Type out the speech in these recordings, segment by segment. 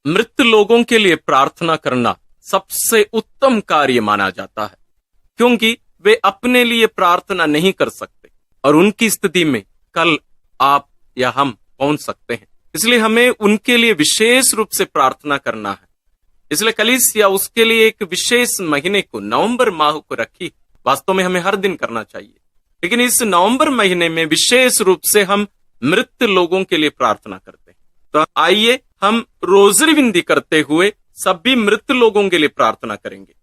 मृत लोगों के लिए प्रार्थना करना सबसे उत्तम कार्य माना जाता है, क्योंकि वे अपने लिए प्रार्थना नहीं कर सकते और उनकी स्थिति में कल आप या हम पहुंच सकते हैं। इसलिए हमें उनके लिए विशेष रूप से प्रार्थना करना है। इसलिए कलीसिया उसके लिए एक विशेष महीने को, नवंबर माह को रखी। वास्तव में हमें हर दिन करना चाहिए, लेकिन इस नवंबर महीने में विशेष रूप से हम मृत लोगों के लिए प्रार्थना करते हैं। तो आइए हम रोजरी विनती करते हुए सभी मृत लोगों के लिए प्रार्थना करेंगे।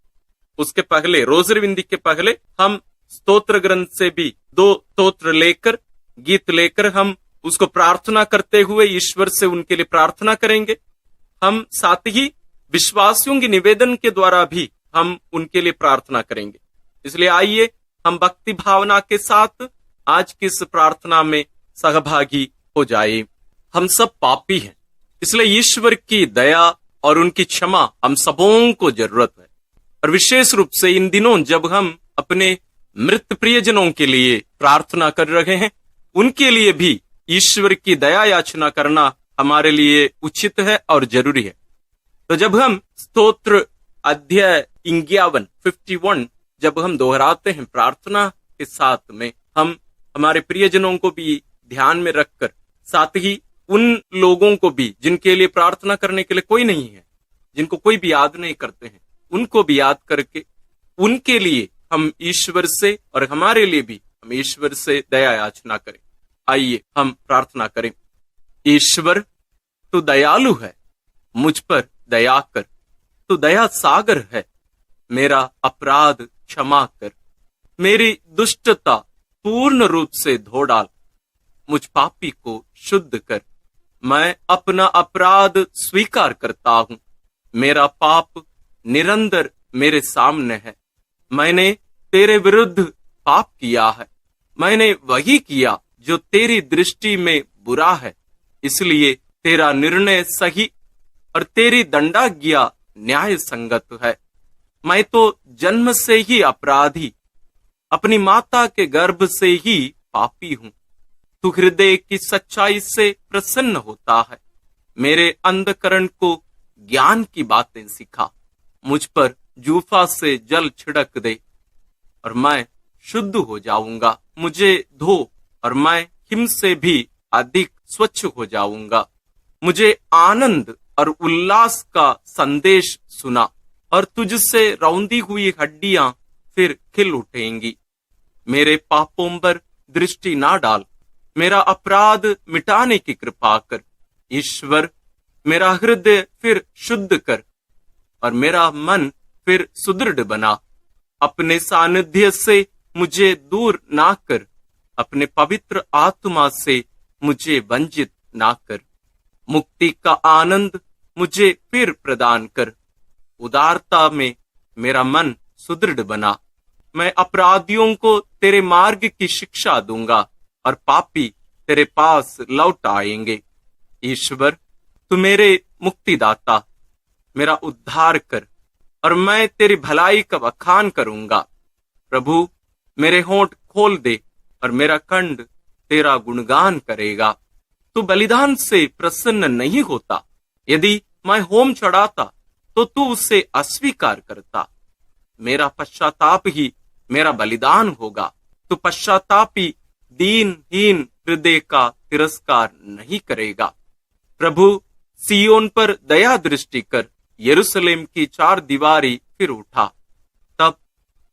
उसके पहले, रोजरी विनती के पहले, हम स्तोत्र ग्रंथ से भी 2 स्तोत्र लेकर, गीत लेकर हम उसको प्रार्थना करते हुए ईश्वर से उनके लिए प्रार्थना करेंगे। हम साथ ही विश्वासियों के निवेदन के द्वारा भी हम उनके लिए प्रार्थना करेंगे। इसलिए आइए हम भक्ति भावना के साथ आज की इस प्रार्थना में सहभागी हो जाए। हम सब पापी हैं, इसलिए ईश्वर की दया और उनकी क्षमा हम सबों को जरूरत है। और विशेष रूप से इन दिनों जब हम अपने मृत प्रियजनों के लिए प्रार्थना कर रहे हैं, उनके लिए भी ईश्वर की दया याचना करना हमारे लिए उचित है और जरूरी है। तो जब हम स्तोत्र अध्याय 51 जब हम दोहराते हैं प्रार्थना के साथ में, हम हमारे प्रियजनों को भी ध्यान में रखकर, साथ ही उन लोगों को भी जिनके लिए प्रार्थना करने के लिए कोई नहीं है, जिनको कोई भी याद नहीं करते हैं, उनको भी याद करके उनके लिए हम ईश्वर से और हमारे लिए भी हम ईश्वर से दया याचना करें। आइए हम प्रार्थना करें। ईश्वर, तू दयालु है, मुझ पर दया कर। तू दया सागर है, मेरा अपराध क्षमा कर। मेरी दुष्टता पूर्ण रूप से धो डाल, मुझ पापी को शुद्ध कर। मैं अपना अपराध स्वीकार करता हूं, मेरा पाप निरंतर मेरे सामने है। मैंने तेरे विरुद्ध पाप किया है, मैंने वही किया जो तेरी दृष्टि में बुरा है। इसलिए तेरा निर्णय सही और तेरी दंडाज्ञा न्याय संगत है। मैं तो जन्म से ही अपराधी, अपनी माता के गर्भ से ही पापी हूं। तू हृदय की सच्चाई से प्रसन्न होता है। मेरे अंधकरण को ज्ञान की बातें सिखा। मुझ पर जूफा से जल छिड़क दे और मैं शुद्ध हो जाऊंगा। मुझे धो और मैं हिम से भी अधिक स्वच्छ हो जाऊंगा। मुझे आनंद और उल्लास का संदेश सुना और तुझसे रौंदी हुई हड्डियां फिर खिल उठेंगी। मेरे पापों पर दृष्टि ना डाल, मेरा अपराध मिटाने की कृपा कर। ईश्वर, मेरा हृदय फिर शुद्ध कर और मेरा मन फिर सुदृढ़ बना। अपने सानिध्य से मुझे दूर ना कर, अपने पवित्र आत्मा से मुझे वंचित ना कर। मुक्ति का आनंद मुझे फिर प्रदान कर। उदारता में मेरा मन सुदृढ़ बना। मैं अपराधियों को तेरे मार्ग की शिक्षा दूंगा और पापी तेरे पास लौट आएंगे। ईश्वर, तू मेरे मुक्तिदाता, मेरा उद्धार कर और मैं तेरी भलाई का बखान करूंगा। प्रभु, मेरे होंठ खोल दे और मेरा कंठ तेरा गुणगान करेगा। तू बलिदान से प्रसन्न नहीं होता। यदि मैं होम चढ़ाता तो तू उसे अस्वीकार करता। मेरा पश्चाताप ही मेरा बलिदान होगा। तू पश्चातापी दीनहीन हृदय का तिरस्कार नहीं करेगा। प्रभु, सियोन पर दया दृष्टि कर, यरूशलेम की 4 दीवारी फिर उठा। तब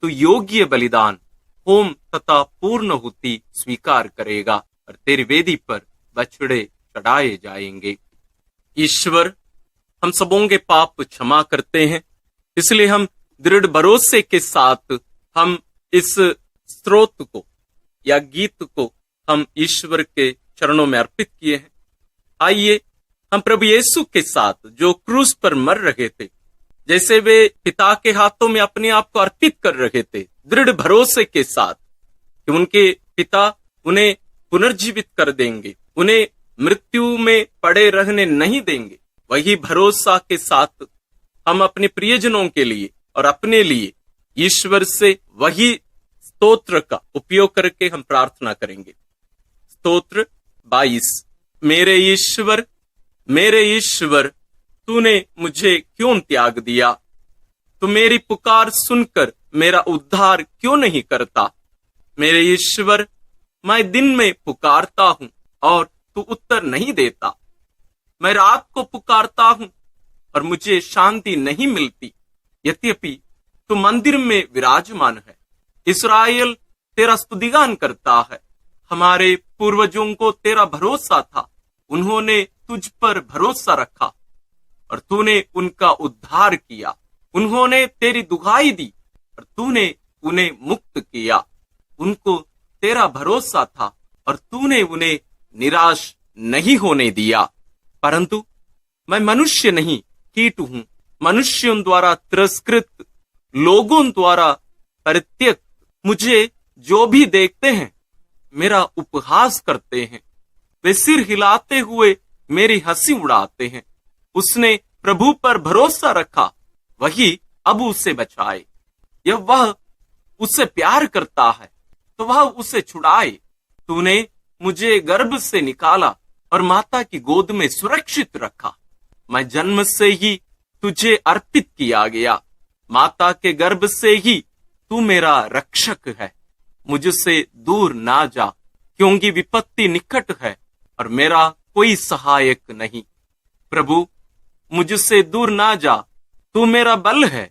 तू योग्य बलिदान, होम तथा पूर्णहुति स्वीकार करेगा और तेरी वेदी पर बछड़े चढ़ाए जाएंगे। ईश्वर, हम सबों के पाप क्षमा करते हैं, इसलिए हम दृढ़ भरोसे के साथ हम इस स्तोत्र को या गीत को हम ईश्वर के चरणों में अर्पित किए हैं। आइए हम प्रभु यीशु के साथ जो क्रूस पर मर रहे थे, जैसे वे पिता के हाथों में अपने आप को अर्पित कर रहे थे, दृढ़ भरोसे के साथ कि उनके पिता उन्हें पुनर्जीवित कर देंगे, उन्हें मृत्यु में पड़े रहने नहीं देंगे, वही भरोसा के साथ हम अपने प्रियजनों के लिए और अपने लिए ईश्वर से वही स्तोत्र का उपयोग करके हम प्रार्थना करेंगे। स्तोत्र 22। मेरे ईश्वर, तूने मुझे क्यों त्याग दिया? तू मेरी पुकार सुनकर मेरा उद्धार क्यों नहीं करता? मेरे ईश्वर, मैं दिन में पुकारता हूँ और तू उत्तर नहीं देता। मैं रात को पुकारता हूँ और मुझे शांति नहीं मिलती। यद्यपि तू मंदिर में विराजमान है। इस्राएल तेरा स्तुतिगान करता है। हमारे पूर्वजों को तेरा भरोसा था, उन्होंने तुझ पर भरोसा रखा और तूने उनका उद्धार किया। उन्होंने तेरी दुहाई दी और तूने उन्हें मुक्त किया। उनको तेरा भरोसा था और तूने उन्हें निराश नहीं होने दिया। परंतु मैं मनुष्य नहीं, कीट हूं, मनुष्यों द्वारा तिरस्कृत, लोगों द्वारा परित्यक्त। मुझे जो भी देखते हैं मेरा उपहास करते हैं। वे सिर हिलाते हुए मेरी हंसी उड़ाते हैं। उसने प्रभु पर भरोसा रखा, वही अब उसे बचाए। यह वह उससे प्यार करता है तो वह उसे छुड़ाए। तूने मुझे गर्भ से निकाला और माता की गोद में सुरक्षित रखा। मैं जन्म से ही तुझे अर्पित किया गया। माता के गर्भ से ही तू मेरा रक्षक है। मुझसे दूर ना जा, क्योंकि विपत्ति निकट है और मेरा कोई सहायक नहीं। प्रभु, मुझसे दूर ना जा, तू मेरा बल है।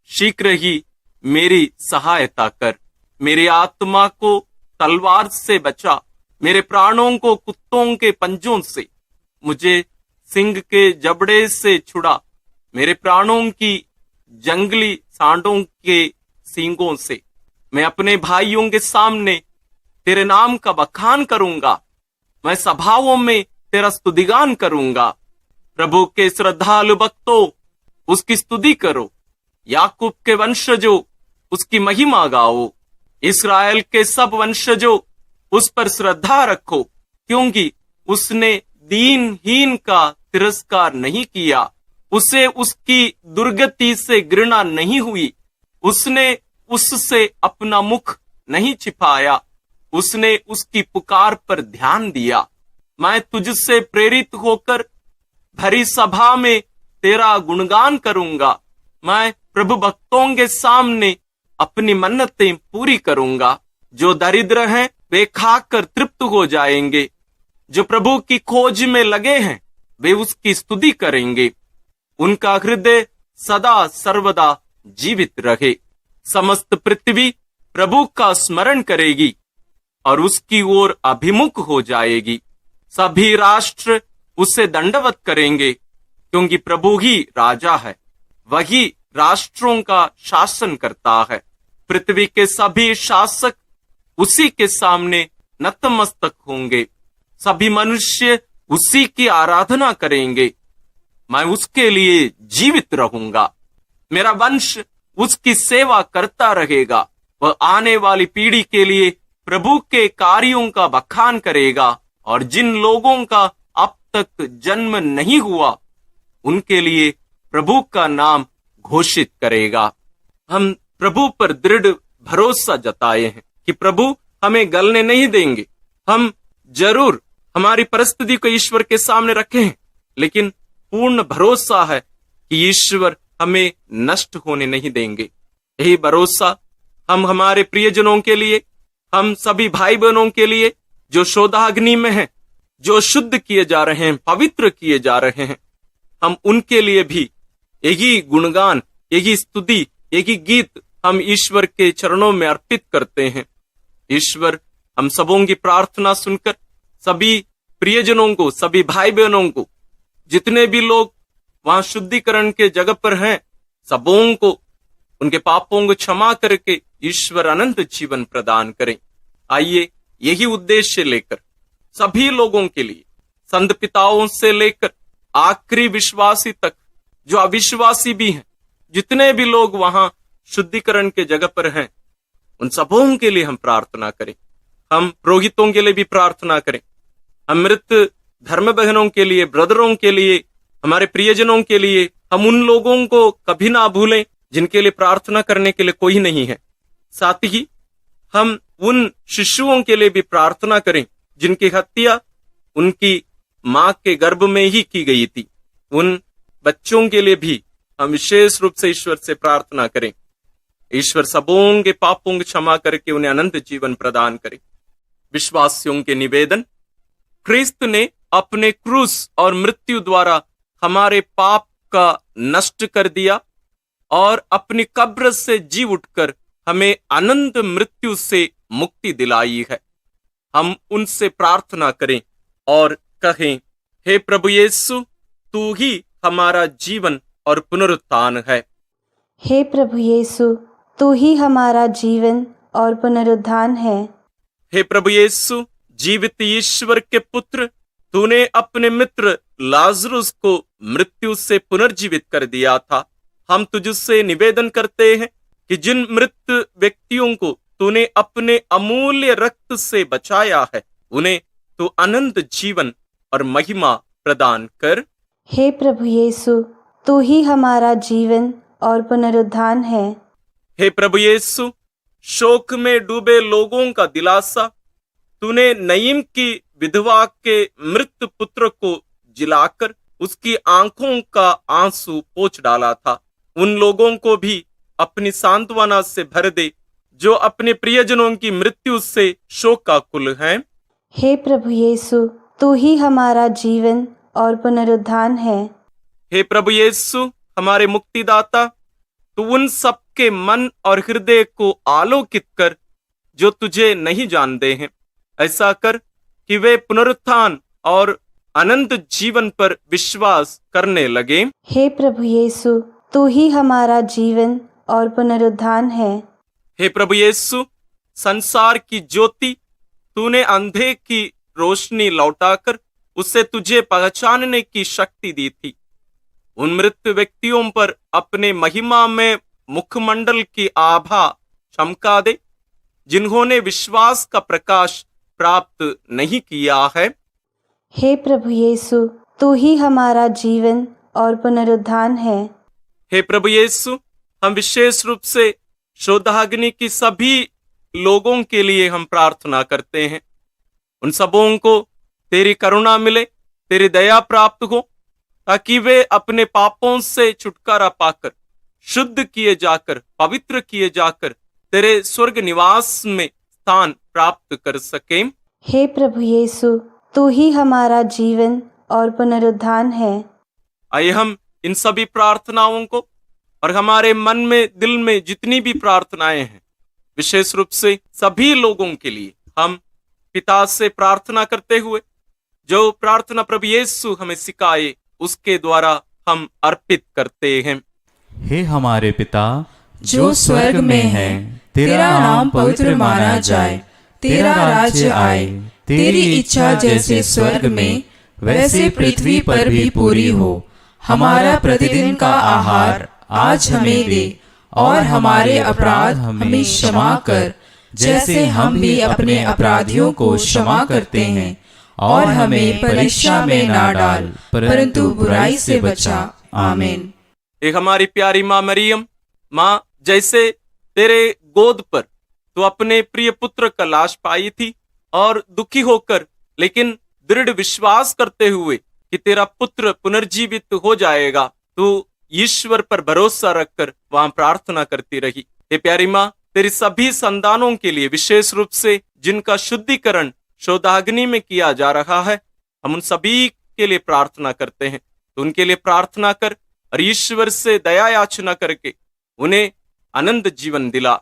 शीघ्र ही मेरी सहायता कर। मेरी आत्मा को तलवार से बचा, मेरे प्राणों को कुत्तों के पंजों से। मुझे सिंह के जबड़े से छुड़ा, मेरे प्राणों की जंगली सांडों के सींगों से। मैं अपने भाइयों के सामने तेरे नाम का बखान करूंगा। मैं सभाओं में तेरा स्तुतिगान करूंगा। प्रभु के श्रद्धालु भक्तों, उसकी स्तुति करो। याकूब के वंशजों, उसकी महिमा गाओ। इस्राएल के सब वंशजों, उस पर श्रद्धा रखो, क्योंकि उसने दीनहीन का तिरस्कार नहीं किया। उसे उसकी दुर्गति से घृणा नहीं हुई। उसने उससे अपना मुख नहीं छिपाया। उसने उसकी पुकार पर ध्यान दिया। मैं तुझसे प्रेरित होकर भरी सभा में तेरा गुणगान करूंगा। मैं प्रभु भक्तों के सामने अपनी मन्नतें पूरी करूंगा। जो दरिद्र हैं वे खाकर तृप्त हो जाएंगे। जो प्रभु की खोज में लगे हैं वे उसकी स्तुति करेंगे। उनका हृदय सदा सर्वदा जीवित रहे। समस्त पृथ्वी प्रभु का स्मरण करेगी और उसकी ओर अभिमुख हो जाएगी। सभी राष्ट्र उसे दंडवत करेंगे, क्योंकि प्रभु ही राजा है। वही राष्ट्रों का शासन करता है। पृथ्वी के सभी शासक उसी के सामने नतमस्तक होंगे। सभी मनुष्य उसी की आराधना करेंगे। मैं उसके लिए जीवित रहूंगा। मेरा वंश उसकी सेवा करता रहेगा। वह आने वाली पीढ़ी के लिए प्रभु के कार्यों का बखान करेगा और जिन लोगों का अब तक जन्म नहीं हुआ उनके लिए प्रभु का नाम घोषित करेगा। हम प्रभु पर दृढ़ भरोसा जताए हैं कि प्रभु हमें गलने नहीं देंगे। हम जरूर हमारी परिस्थिति को ईश्वर के सामने रखे हैं, लेकिन पूर्ण भरोसा है कि ईश्वर हमें नष्ट होने नहीं देंगे। यही भरोसा हम हमारे प्रियजनों के लिए, हम सभी भाई बहनों के लिए जो शोधाग्नि में हैं, जो शुद्ध किए जा रहे हैं, पवित्र किए जा रहे हैं, हम उनके लिए भी यही गुणगान, यही स्तुति, यही गीत हम ईश्वर के चरणों में अर्पित करते हैं। ईश्वर हम सबों की प्रार्थना सुनकर सभी प्रियजनों को, सभी भाई बहनों को, जितने भी लोग वहां शुद्धिकरण के जगह पर हैं, सबों को उनके पापों को क्षमा करके ईश्वर अनंत जीवन प्रदान करें। आइए यही उद्देश्य लेकर सभी लोगों के लिए, संत पिताओं से लेकर आखिरी विश्वासी तक, जो अविश्वासी भी हैं, जितने भी लोग वहां शुद्धिकरण के जगह पर हैं, उन सबों के लिए हम प्रार्थना करें। हम पुरोहितों के लिए भी प्रार्थना करें। हम मृत धर्म बहनों के लिए, ब्रदरों के लिए, हमारे प्रियजनों के लिए, हम उन लोगों को कभी ना भूलें जिनके लिए प्रार्थना करने के लिए कोई नहीं है। साथ ही हम उन शिशुओं के लिए भी प्रार्थना करें जिनकी हत्या उनकी मां के गर्भ में ही की गई थी। उन बच्चों के लिए भी हम विशेष रूप से ईश्वर से प्रार्थना करें। ईश्वर सबों के पापों की क्षमा करके उन्हें अनंत जीवन प्रदान करे। विश्वासियों के निवेदन, क्रिस्त ने अपने क्रूस और मृत्यु द्वारा हमारे पाप का नष्ट कर दिया और अपनी कब्र से जी उठकर हमें अनंत मृत्यु से मुक्ति दिलाई है। हम उनसे प्रार्थना करें और कहें, हे प्रभु यीशु, तू ही हमारा जीवन और पुनरुत्थान है। हे प्रभु यीशु, तू ही हमारा जीवन और पुनरुत्थान है। हे प्रभु यीशु, जीवित ईश्वर के पुत्र, तूने अपने मित्र लाजरुस को मृत्यु से पुनर्जीवित कर दिया था। हम तुझसे निवेदन करते हैं कि जिन मृत व्यक्तियों को तूने अपने अमूल्य रक्त से बचाया है, उन्हें तू अनंत जीवन और महिमा प्रदान कर। हे प्रभु यीशु, तू ही हमारा जीवन और पुनरुत्थान है। हे प्रभु यीशु, शोक में डूबे लोगों का दिलासा, तूने नईम की विधवा के मृत पुत्र को जिलाकर उसकी आंखों का आंसू पोंछ डाला था। उन लोगों को भी अपनी सांत्वना से भर दे जो अपने प्रियजनों की मृत्यु से शोकाकुल हैं। हे प्रभु यीशु, तू ही हमारा जीवन और पुनरुत्थान है। हे प्रभु यीशु, हमारे मुक्तिदाता, तू उन सबके मन और हृदय को आलोकित कर जो तुझे नहीं जानते हैं। ऐसा कर कि वे पुनरुत्थान और अनंत जीवन पर विश्वास करने लगे। हे प्रभु यीशु, तू ही हमारा जीवन और पुनरुत्थान है। हे प्रभु यीशु, संसार की ज्योति, तूने अंधे की रोशनी लौटाकर उसे तुझे पहचानने की शक्ति दी थी। उन मृत व्यक्तियों पर अपने महिमा में मुखमंडल की आभा चमका दे जिन्होंने विश्वास का प्रकाश प्राप्त नहीं किया है। हे प्रभु यीशु, तू ही हमारा जीवन और पुनरुत्थान है। हे प्रभु यीशु, हम विशेष रूप से शोधाग्नि की सभी लोगों के लिए हम प्रार्थना करते हैं। उन सबों को तेरी करुणा मिले, तेरी दया प्राप्त हो, ताकि वे अपने पापों से छुटकारा पाकर शुद्ध किए जाकर, पवित्र किए जाकर तेरे स्वर्ग निवास में स्थान प्राप्त कर सकें। हे प्रभु यीशु, तू ही हमारा जीवन और पुनरुत्थान है। आइए हम इन सभी प्रार्थनाओं को और हमारे मन में, दिल में जितनी भी प्रार्थनाएं हैं, विशेष रूप से सभी लोगों के लिए हम पिता से प्रार्थना करते हुए जो प्रार्थना प्रभु यीशु हमें सिखाए उसके द्वारा हम अर्पित करते हैं। हे हमारे पिता जो स्वर्ग में है, तेरा नाम पवित्र माना जाए, तेरा राज्य आए, तेरी इच्छा जैसे स्वर्ग में वैसे पृथ्वी पर भी पूरी हो। हमारा प्रतिदिन का आहार आज हमें दे और हमारे अपराध हमें क्षमा कर, जैसे हम भी अपने अपराधियों को क्षमा करते हैं, और हमें परीक्षा में ना डाल, परंतु बुराई से बचा। आमीन। एक हमारी प्यारी माँ मरियम, माँ, जैसे तेरे गोद पर तो अपने प्रिय पुत्र का लाश पाई थी और दुखी होकर लेकिन दृढ़ विश्वास करते हुए कि तेरा पुत्र पुनर्जीवित हो जाएगा, तो ईश्वर पर भरोसा रखकर वहां प्रार्थना करती रही। हे प्यारी माँ, तेरी सभी संतानों के लिए, विशेष रूप से जिनका शुद्धिकरण शोधाग्नि में किया जा रहा है, हम उन सभी के लिए प्रार्थना करते हैं। तो उनके लिए प्रार्थना कर और ईश्वर से दया याचना करके उन्हें अनंत जीवन दिला।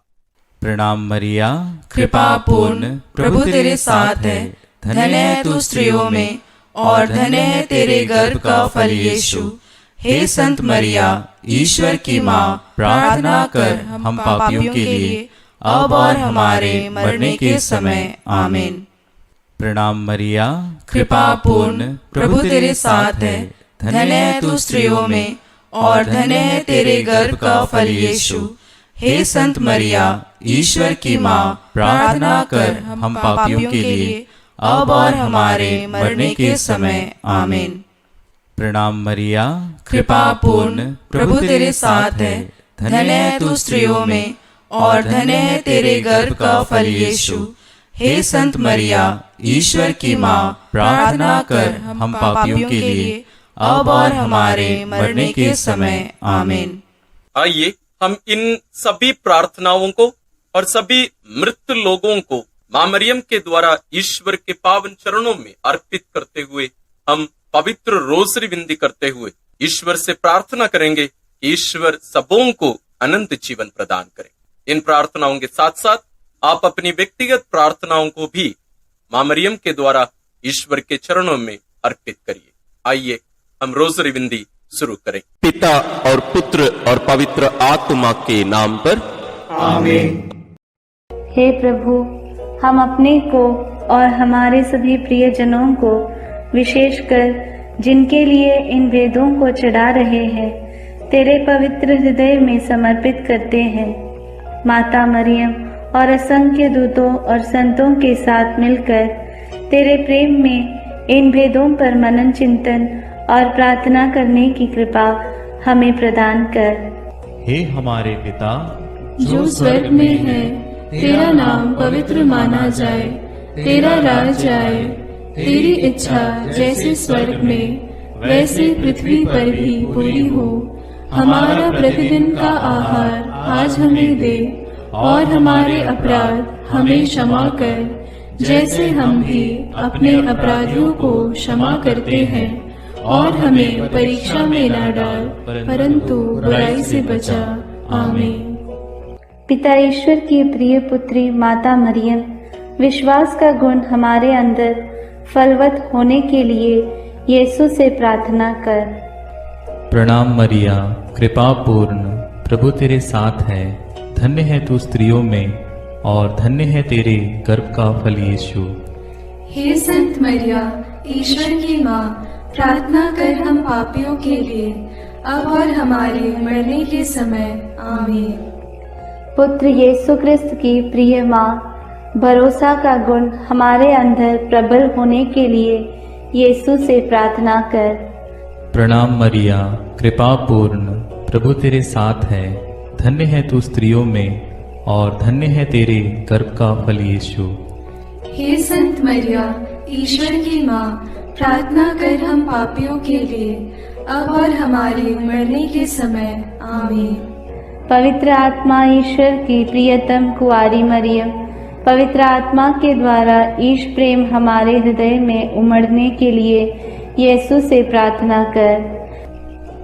प्रणाम मरिया, कृपा पूर्ण, प्रभु तेरे साथ है। धन्य है तू स्त्रियों में और धन्य है तेरे गर्भ का फल यीशु। हे संत मरिया, ईश्वर की माँ, प्रार्थना कर हम पापियों के लिए अब और हमारे मरने के समय। आमीन। प्रणाम मरिया, कृपा पूर्ण, प्रभु तेरे साथ है। धन्य है तू स्त्रियों में और धन्य है तेरे गर्भ का फल यीशु। हे संत मरिया, ईश्वर की माँ, प्रार्थना कर हम पापियों के लिए अब और हमारे मरने के समय। आमीन। प्रणाम मरिया, कृपा पूर्ण, प्रभु तेरे साथ है। धन्य है तू स्त्रियों में और धन्य है तेरे गर्भ का फल यीशु। हे संत मरिया, ईश्वर की माँ, प्रार्थना कर हम पापियों के लिए अब और हमारे मरने के समय आमीन। आइए हम इन सभी प्रार्थनाओं को और सभी मृत लोगों को मां मरियम के द्वारा ईश्वर के पावन चरणों में अर्पित करते हुए हम पवित्र रोसरी विनती करते हुए ईश्वर से प्रार्थना करेंगे कि ईश्वर सबों को अनंत जीवन प्रदान करे। इन प्रार्थनाओं के साथ साथ आप अपनी व्यक्तिगत प्रार्थनाओं को भी मां मरियम के द्वारा ईश्वर के चरणों में अर्पित करिए। आइए हम रोसरी विनती शुरू करें। पिता और पुत्र और पवित्र आत्मा के नाम पर आमीन। हे प्रभु, हम अपने को और हमारे सभी प्रियजनों को, विशेषकर जिनके लिए इन वेदों को चढ़ा रहे हैं, तेरे पवित्र हृदय में समर्पित करते हैं। माता मरियम और असंख्य दूतों और संतों के साथ मिलकर तेरे प्रेम में इन भेदों पर मनन चिंतन और प्रार्थना करने की कृपा हमें प्रदान कर। हे हमारे पिता जो स्वर्ग में है, तेरा नाम पवित्र माना जाए, तेरा राज आए, तेरी इच्छा जैसे स्वर्ग में वैसे पृथ्वी पर भी पूरी हो। हमारा प्रतिदिन का आहार आज हमें दे, और हमारे अपराध हमें क्षमा कर, जैसे हम भी अपने अपराधियों को क्षमा करते हैं, और हमें परीक्षा में न डाल, परंतु बुराई से बचा। आमीन। पिता ईश्वर की प्रिय पुत्री माता मरियम, विश्वास का गुण हमारे अंदर फलवत होने के लिए यीशु से प्रार्थना कर। प्रणाम मरिया, कृपा पूर्ण, प्रभु तेरे साथ है। धन्य है तू स्त्रियों में, और धन्य है तेरे गर्भ का फल यीशु। हे संत मरिया, ईश्वर की माँ, प्रार्थना कर हम पापियों के लिए, अब और हमारे मरने के समय। आमीन। पुत्र यीशु क्रिस्त की प्रिय माँ, भरोसा का गुण हमारे अंदर प्रबल होने के लिए यीशु से प्रार्थना कर। प्रणाम मरिया, कृपा पूर्ण, प्रभु तेरे साथ है। धन्य है तू स्त्रियों में, और धन्य है तेरे गर्भ का फल यीशु। हे संत मरिया, ईश्वर की माँ, प्रार्थना कर हम पापियों के लिए, अब और हमारे मरने के समय। आमीन। पवित्र आत्मा ईश्वर की प्रियतम कुंवारी मरियम, पवित्र आत्मा के द्वारा ईश प्रेम हमारे हृदय में उमड़ने के लिए यीशु से प्रार्थना कर।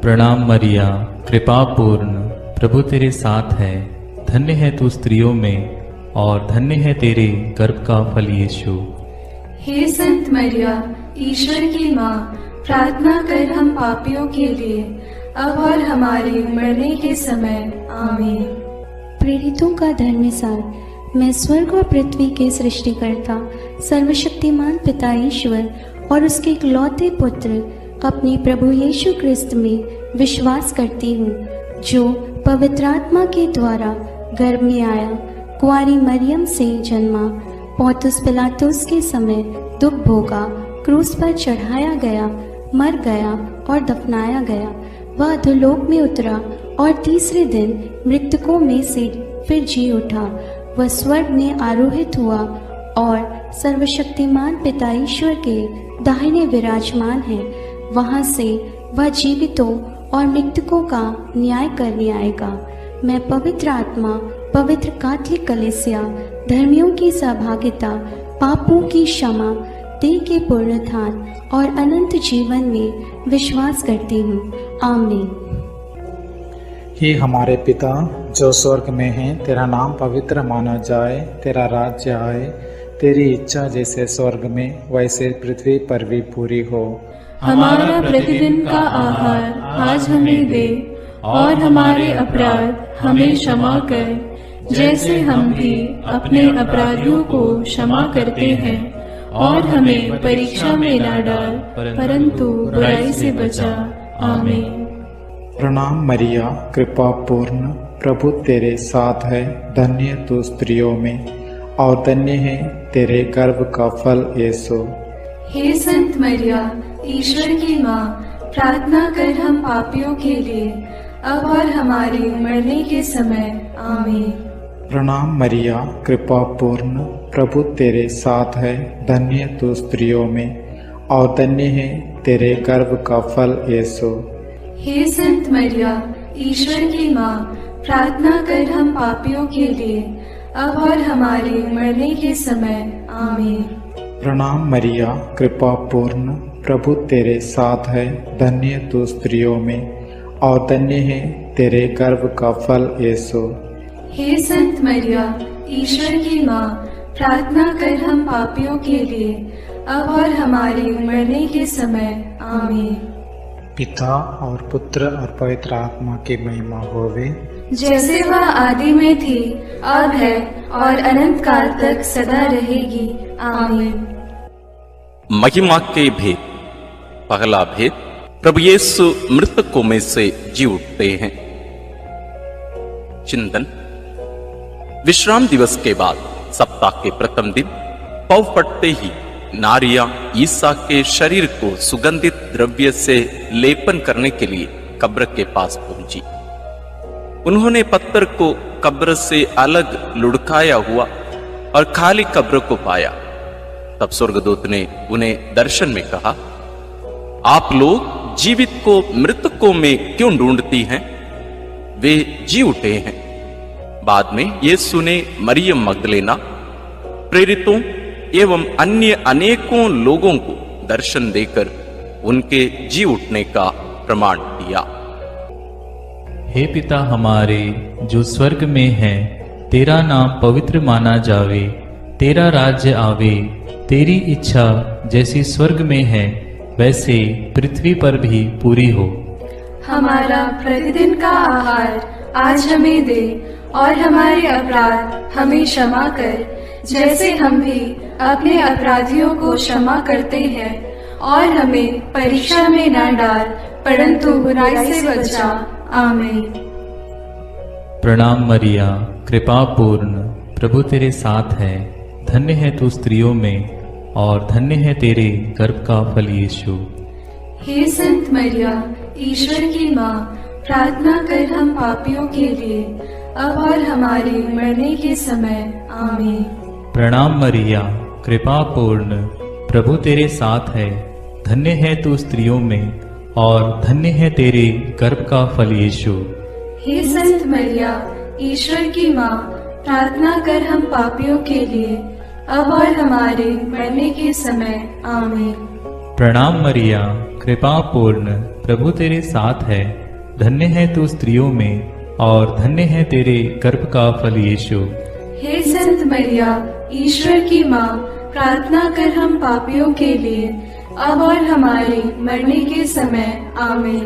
प्रणाम मरिया, कृपा पूर्ण, प्रभु तेरे साथ है। धन्य है तू स्त्रियों में, और धन्य है तेरे गर्भ का फल यीशु। हे संत मरिया, ईश्वर की माँ, प्रार्थना कर हम पापियों के लिए, अब और हमारे मरने के समय। आमीन। प्रेरितों का धर्मसार। मैं स्वर्ग और पृथ्वी के सृष्टिकर्ता सर्वशक्तिमान पिता ईश्वर और उसके इकलौते पुत्र अपने प्रभु यीशु क्रिस्त में विश्वास करती हूँ, जो पवित्र आत्मा के द्वारा गर्भ में आया, कुंवारी मरियम से जन्मा, पौंतुस पिलातुस के समय दुख भोगा, क्रूस पर चढ़ाया गया, मर गया और दफनाया गया। वह अधोलोक में उतरा और तीसरे दिन मृतकों में से फिर जी उठा। वह स्वर्ग में आरोहित हुआ और सर्वशक्तिमान पिता ईश्वर के दाहिने विराजमान है। वहां से वह जीवितों और मृतकों का न्याय करने आएगा। मैं पवित्र आत्मा, पवित्र कैथोलिक कलीसिया, धर्मियों की सहभागिता, पापों की क्षमा, देह के पुनरुत्थान और अनंत जीवन में विश्वास करती हूँ। आमीन। हे हमारे पिता जो स्वर्ग में है, तेरा नाम पवित्र माना जाए, तेरा राज्य आए, तेरी इच्छा जैसे स्वर्ग में वैसे पृथ्वी पर भी पूरी हो। हमारा प्रतिदिन का आहार आज हमें दे, और हमारे अपराध हमें क्षमा कर, जैसे हम भी अपने अपराधियों को क्षमा करते हैं, और हमें परीक्षा में न डाल, परंतु बुराई से बचा। आमीन। प्रणाम मरिया, कृपा पूर्ण, प्रभु तेरे साथ है। धन्य तू स्त्रियों में, और धन्य है तेरे गर्भ का फल यीशु। हे संत मरिया, ईश्वर की माँ, प्रार्थना कर हम पापियों के लिए, अब और हमारे मरने के समय। आमीन। प्रणाम मरिया, कृपा पूर्ण, प्रभु तेरे साथ है। धन्य तू स्त्रियों में, और धन्य है तेरे गर्भ का फल यीशु। हे संत मरिया, ईश्वर की माँ, प्रार्थना कर हम पापियों के लिए, अब और हमारे मरने के समय। आमीन। प्रणाम मरिया, कृपा पूर्ण, प्रभु तेरे साथ है, धन्य तू स्त्रियों में और धन्य है तेरे गर्भ का फल यीशु। हे संत मरिया, ईश्वर की माँ, प्रार्थना कर हम पापियों के लिए, अब और हमारे मरने के समय। आमीन। पिता और पुत्र और पवित्र आत्मा की महिमा होवे, जैसे वह आदि में थी, अब है और अनंत काल तक सदा रहेगी। आमीन। महिमा के भेद। पहला भेद, प्रभु यीशु मृतकों में से जी उठते हैं। चिंतन। विश्राम दिवस के बाद सप्ताह के प्रथम दिन पौ फटते ही नारियां ईसा के शरीर को सुगंधित द्रव्य से लेपन करने के लिए कब्र के पास पहुंची। उन्होंने पत्थर को कब्र से अलग लुढ़काया हुआ और खाली कब्र को पाया। तब स्वर्गदूत ने उन्हें दर्शन में कहा, आप लोग जीवित को मृतकों में क्यों ढूंढती हैं? वे जी उठे हैं। बाद में यीशु ने मरियम मगदलेना, प्रेरितों एवं अन्य अनेकों लोगों को दर्शन देकर उनके जी उठने का प्रमाण दिया। हे पिता हमारे जो स्वर्ग में है, तेरा नाम पवित्र माना जावे, तेरा राज्य आवे, तेरी इच्छा जैसी स्वर्ग में है वैसे पृथ्वी पर भी पूरी हो। हमारा प्रतिदिन का आहार आज हमें दे, और हमारे अपराध हमें क्षमा कर, जैसे हम भी अपने अपराधियों को क्षमा करते हैं, और हमें परीक्षा में न डाल, परंतु बुराई से बचा। आमीन। प्रणाम मरिया, कृपा पूर्ण, प्रभु तेरे साथ है, धन्य है तू स्त्रियों में और धन्य है तेरे गर्भ का फल यीशु। हे संत मरिया, ईश्वर की माँ, प्रार्थना कर हम पापियों के लिए, अब और हमारे मरने के समय। आमीन। प्रणाम मरिया, कृपा पूर्ण, प्रभु तेरे साथ है, धन्य है तू स्त्रियों में और धन्य है तेरे गर्भ का फल यीशु। हे संत मरिया, ईश्वर की माँ, प्रार्थना कर हम पापियों के लिए, अब और हमारे मरने के समय। आमीन। प्रणाम मरिया, कृपा पूर्ण, प्रभु तेरे साथ है, धन्य है तू स्त्रियों में और धन्य है तेरे गर्भ का फल यीशु। हे संत मरिया, ईश्वर की माँ, प्रार्थना कर हम पापियों के लिए, अब और हमारे मरने के समय। आमीन।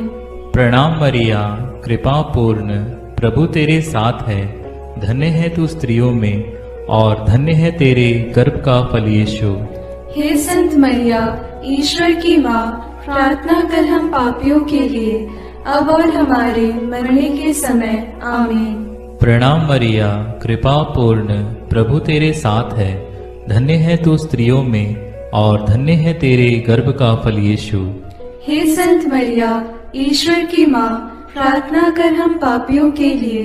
प्रणाम मरिया, कृपा पूर्ण, प्रभु तेरे साथ है, धन्य है तू स्त्रियों में और धन्य है तेरे गर्भ का फल यीशु। हे संत मरिया, ईश्वर की माँ, प्रार्थना कर हम पापियों के लिए, अब और हमारे मरने के समय। आमीन। प्रणाम मरिया, कृपा पूर्ण, प्रभु तेरे साथ है, धन्य है तू स्त्रियों में और धन्य है तेरे गर्भ का फल यीशु। हे संत मरिया, ईश्वर की माँ, प्रार्थना कर हम पापियों के लिए,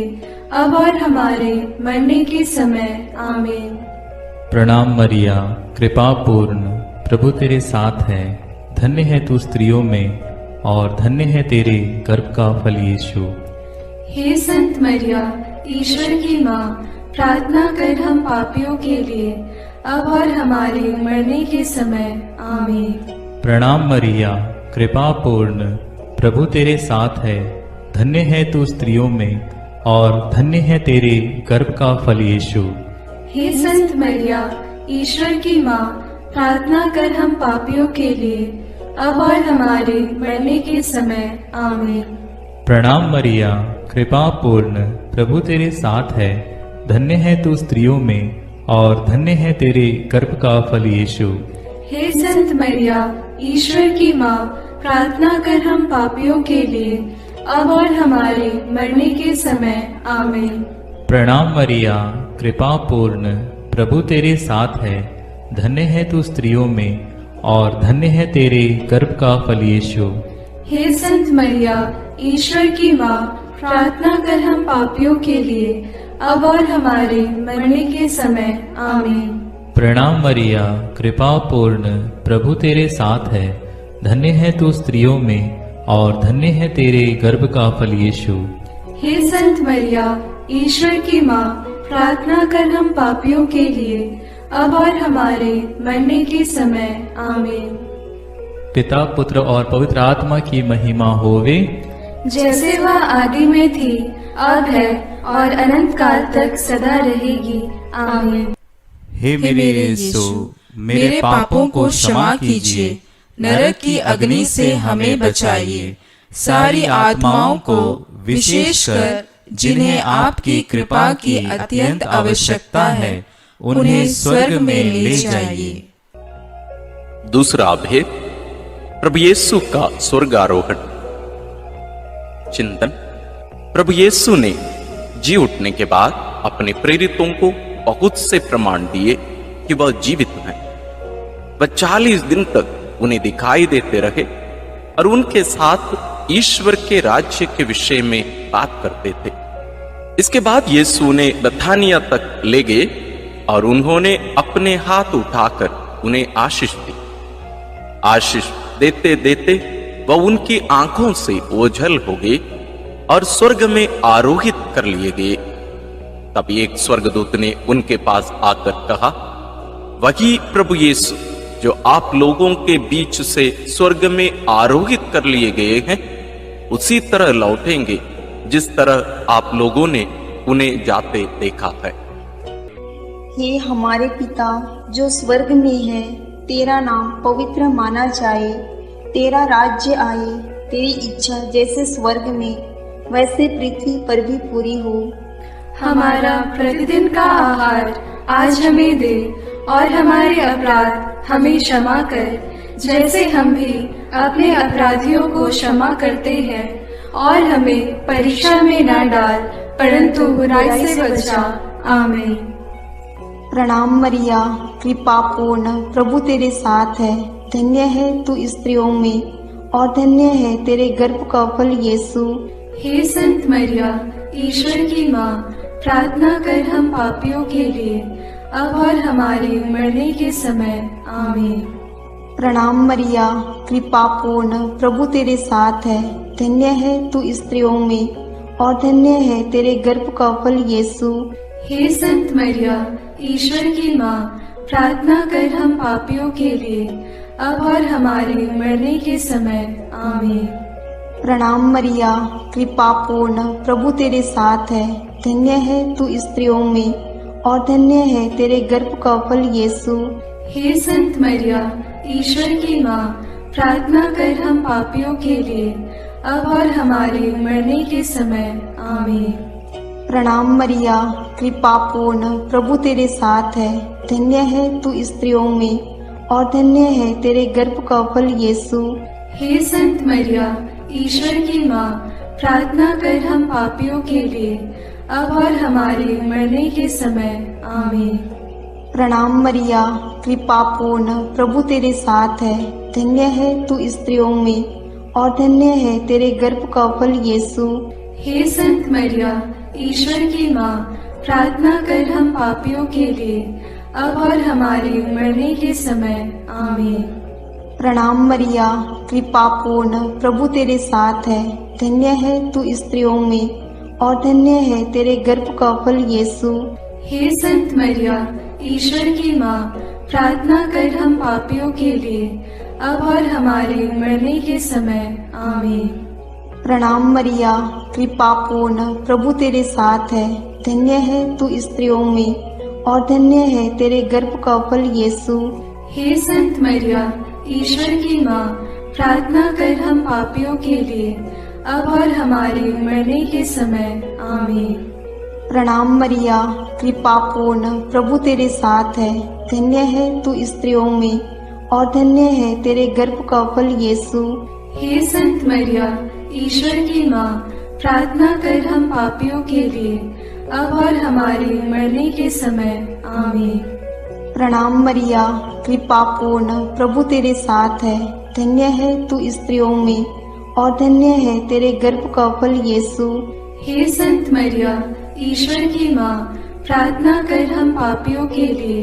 अब और हमारे मरने के समय। आमीन। प्रणाम मरिया, कृपा पूर्ण, प्रभु तेरे साथ है, धन्य है तू स्त्रियों में और धन्य है तेरे गर्भ का फल यीशु। हे संत मरिया, ईश्वर की माँ, प्रार्थना कर हम पापियों के लिए, अब और हमारे मरने के समय। आमीन। प्रणाम मरिया, कृपा पूर्ण, प्रभु तेरे साथ है, धन्य है तू स्त्रियों में और धन्य है तेरे गर्भ का फल यीशु। हे संत मरिया, ईश्वर की माँ, प्रार्थना कर हम पापियों के लिए, अब और हमारे मरने के समय। आमीन। प्रणाम मरिया, कृपा पूर्ण, प्रभु तेरे साथ है, धन्य है तू स्त्रियों में और धन्य है तेरे गर्भ का फल यीशु। हे संत मरिया, ईश्वर की माँ, प्रार्थना कर हम पापियों के लिए, अब और हमारे मरने के समय। आमीन। प्रणाम मरिया, कृपा पूर्ण, प्रभु तेरे साथ है, धन्य है तू स्त्रियों में और धन्य है तेरे गर्भ का फल यीशु। हे संत मरिया, ईश्वर की माँ, प्रार्थना कर हम पापियों के लिए, अब और हमारे मरने के समय। आमीन। प्रणाम मरिया, कृपा पूर्ण, प्रभु तेरे साथ है। धन्य है तू स्त्रियों में और धन्य है तेरे गर्भ का फल यीशु। हे संत मरिया, ईश्वर की माँ, प्रार्थना कर हम पापियों के लिए, अब और हमारे मरने के समय। आमीन। पिता, पुत्र और पवित्र आत्मा की महिमा होवे, जैसे वह आदि में थी, अब है और अनंत काल तक सदा रहेगी। आमीन। हे मेरे यीशु, मेरे पापों को क्षमा कीजिए, नरक की अग्नि से हमें बचाइए, सारी आत्माओं को, विशेषकर जिन्हें आपकी कृपा की अत्यंत आवश्यकता है, उन्हें स्वर्ग में ले जाइए। दूसरा भेद, प्रभु यीशु का स्वर्गारोहण। चिंतन। प्रभु यीशु ने जी उठने के बाद अपने प्रेरितों को बहुत से प्रमाण दिए कि वह जीवित हैं। वह 40 दिन तक उन्हें दिखाई देते रहे और उनके साथ ईश्वर के राज्य के विषय में बात करते थे। इसके बाद यीशु उन्हें बथानिया तक ले गए और उन्होंने अपने हाथ उठाकर उन्हें आशीष दी। आशीष देते देते वह उनकी आंखों से ओझल हो गए और स्वर्ग में आरोहित कर लिए गए। तब एक स्वर्गदूत ने उनके पास आकर कहा, वही प्रभु यीशु जो आप लोगों के बीच से स्वर्ग में आरोहित कर लिए गए हैं, उसी तरह लौटेंगे जिस तरह आप लोगों ने उन्हें जाते देखा है। हे हमारे पिता जो स्वर्ग में है, तेरा नाम पवित्र माना जाए, तेरा राज्य आए, तेरी इच्छा जैसे स्वर्ग में वैसे पृथ्वी पर भी पूरी हो। हमारा प्रतिदिन का आहार आज हमें दे और हमारे अपराध हमें क्षमा कर, जैसे हम भी अपने अपराधियों को क्षमा करते हैं, और हमें परीक्षा में न डाल, परंतु बुराई से बचा। आमीन। प्रणाम मरिया, कृपा पूर्ण, प्रभु तेरे साथ है। धन्य है तू स्त्रियों में और धन्य है तेरे गर्भ का फल यीशु। हे संत मरिया, ईश्वर की माँ, प्रार्थना कर हम पापियों के लिए, अब और हमारे मरने के समय। आमीन। प्रणाम मरिया, कृपा पूर्ण, प्रभु तेरे साथ है। धन्य है तू स्त्रियों में और धन्य है तेरे गर्भ का फल यीशु। हे संत मरिया, ईश्वर की माँ, प्रार्थना कर हम पापियों के लिए, अब और हमारे मरने के समय। आमीन। प्रणाम मरिया, कृपा पूर्ण, प्रभु तेरे साथ है। धन्य है तू स्त्रियों में और धन्य है तेरे गर्भ का फल यीशु। हे संत मरिया, ईश्वर की माँ, प्रार्थना कर हम पापियों के लिए, अब और हमारे मरने के समय। आमीन। प्रणाम मरिया, कृपा पूर्ण, प्रभु तेरे साथ है। धन्य है तू स्त्रियों में और धन्य है तेरे गर्भ का फल यीशु। हे संत मरिया, ईश्वर की माँ, प्रार्थना कर हम पापियों के लिए, अब और हमारे मरने के समय। आमीन। प्रणाम मरिया, कृपा पूर्ण, प्रभु तेरे साथ है। धन्य है तू स्त्रियों में और धन्य है तेरे गर्भ का फल यीशु। हे संत मरिया, ईश्वर की माँ, प्रार्थना कर हम पापियों के लिए, अब और हमारे मरने के समय। आमीन। प्रणाम मरिया, कृपा पूर्ण, प्रभु तेरे साथ है। धन्य है तू स्त्रियों में और धन्य है तेरे गर्भ का फल यीशु। हे संत मरिया, ईश्वर की माँ, प्रार्थना कर हम पापियों के लिए, अब और हमारे मरने के समय। आमीन। प्रणाम मरिया, कृपा पूर्ण, प्रभु तेरे साथ है। धन्य है तू स्त्रियों में और धन्य है तेरे गर्भ का फल यीशु। हे संत मरिया, ईश्वर की माँ, प्रार्थना कर हम पापियों के लिए, अब और हमारे मरने के समय। आमीन। प्रणाम मरिया, कृपा पूर्ण, प्रभु तेरे साथ है। धन्य है तू स्त्रियों में और धन्य है तेरे गर्भ का फल यीशु। हे संत मरिया, ईश्वर की माँ, प्रार्थना कर हम पापियों के लिए, अब और हमारे मरने के समय। आमीन। प्रणाम मरिया, कृपा पूर्ण, प्रभु तेरे साथ है। धन्य है तू स्त्रियों में और धन्य है तेरे गर्भ का फल यीशु। हे संत मरिया, ईश्वर की माँ, प्रार्थना कर हम पापियों के लिए,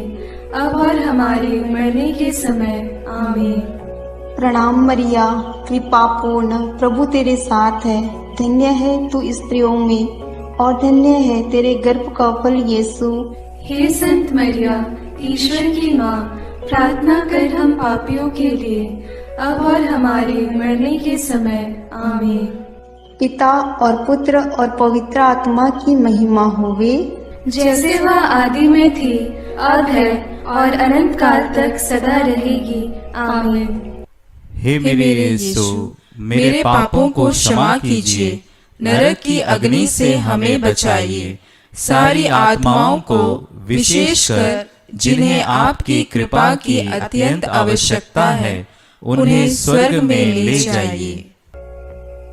अब और हमारे मरने के समय आमीन। प्रणाम मरिया, कृपा पूर्ण, प्रभु तेरे साथ है। धन्य है तू स्त्रियों में और धन्य है तेरे गर्भ का फल यीशु। हे संत मरिया, ईश्वर की माँ, प्रार्थना कर हम पापियों के लिए, अब और हमारे मरने के समय आमीन। पिता और पुत्र और पवित्र आत्मा की महिमा होवे, जैसे वह आदि में थी, अब है और अनंत काल तक सदा रहेगी आमीन। हे मेरे यीशु, मेरे पापों को क्षमा कीजिए, नरक की अग्नि से हमें बचाइए, सारी आत्माओं को विशेषकर जिन्हें आपकी कृपा की अत्यंत आवश्यकता है उन्हें स्वर्ग में ले जाइए।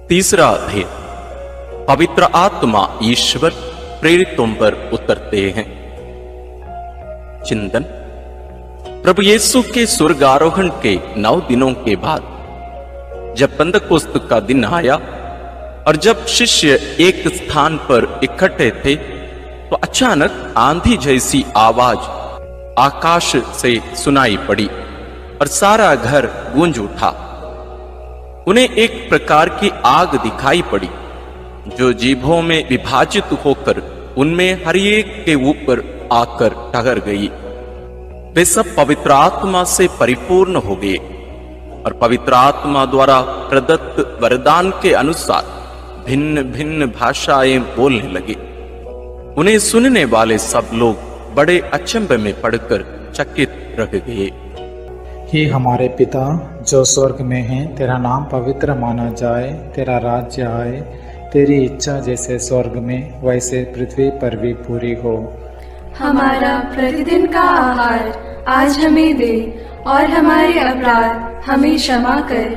तीसरा अध्याय, पवित्र आत्मा ईश्वर प्रेरितों पर उतरते हैं। चिंतन। प्रभु यीशु के स्वर्गारोहण के 9 दिनों के बाद जब पेंतकोस्त का दिन आया और जब शिष्य एक स्थान पर इकट्ठे थे तो अचानक आंधी जैसी आवाज आकाश से सुनाई पड़ी और सारा घर गूंज उठा। उन्हें एक प्रकार की आग दिखाई पड़ी जो जीभों में विभाजित होकर उनमें हर एक के ऊपर आकर ठहर गई। वे सब पवित्र आत्मा से परिपूर्ण हो गए और पवित्र आत्मा द्वारा प्रदत्त वरदान के अनुसार भिन्न भिन्न भाषाएं बोलने लगे। उन्हें सुनने वाले सब लोग बड़े अचंभे में पड़कर चकित रह गए। हे हमारे पिता जो स्वर्ग में है, तेरा नाम पवित्र माना जाए, तेरा राज्य आए, तेरी इच्छा जैसे स्वर्ग में वैसे पृथ्वी पर भी पूरी हो। हमारा प्रतिदिन का आहार आज हमें दे और हमारे अपराध हमें क्षमा कर,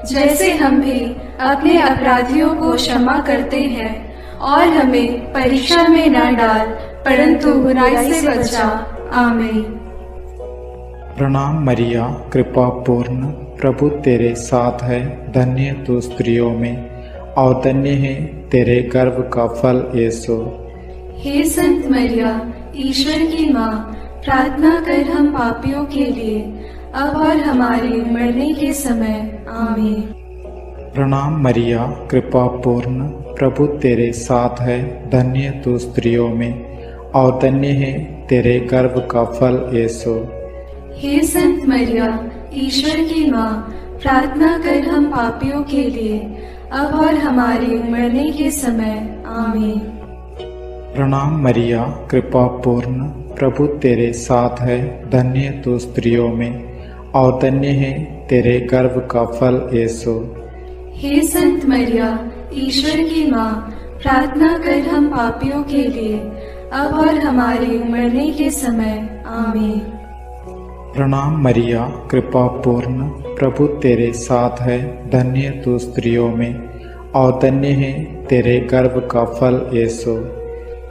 जैसे हम भी अपने अपराधियों को क्षमा करते हैं, और हमें परीक्षा में न डाल परंतु बुराई से बचा आमीन। प्रणाम मरिया, कृपा पूर्ण, प्रभु तेरे साथ है। धन्य तू स्त्रियों में और धन्य है तेरे गर्भ का फल यीशु। हे संत मरिया, ईश्वर की माँ, प्रार्थना कर हम पापियों के लिए, अब और हमारे मरने के समय आमीन। प्रणाम मरिया, कृपा पूर्ण, प्रभु तेरे साथ है। धन्य तू स्त्रियों में और धन्य है तेरे गर्भ का फल यीशु। हे संत मरिया, ईश्वर की माँ, प्रार्थना कर हम पापियों के लिए, अब और हमारे मरने के समय आमीन। प्रणाम मरिया, कृपा पूर्ण, प्रभु तेरे साथ है। धन्य तू स्त्रियों में और धन्य है तेरे गर्भ का फल यीशु। हे संत मरिया, ईश्वर की माँ, प्रार्थना कर हम पापियों के लिए, अब और हमारे मरने के समय आमीन। प्रणाम मरिया, कृपा पूर्ण, प्रभु तेरे साथ है। धन्य तू स्त्रियों में और धन्य है तेरे गर्भ का फल यीशु।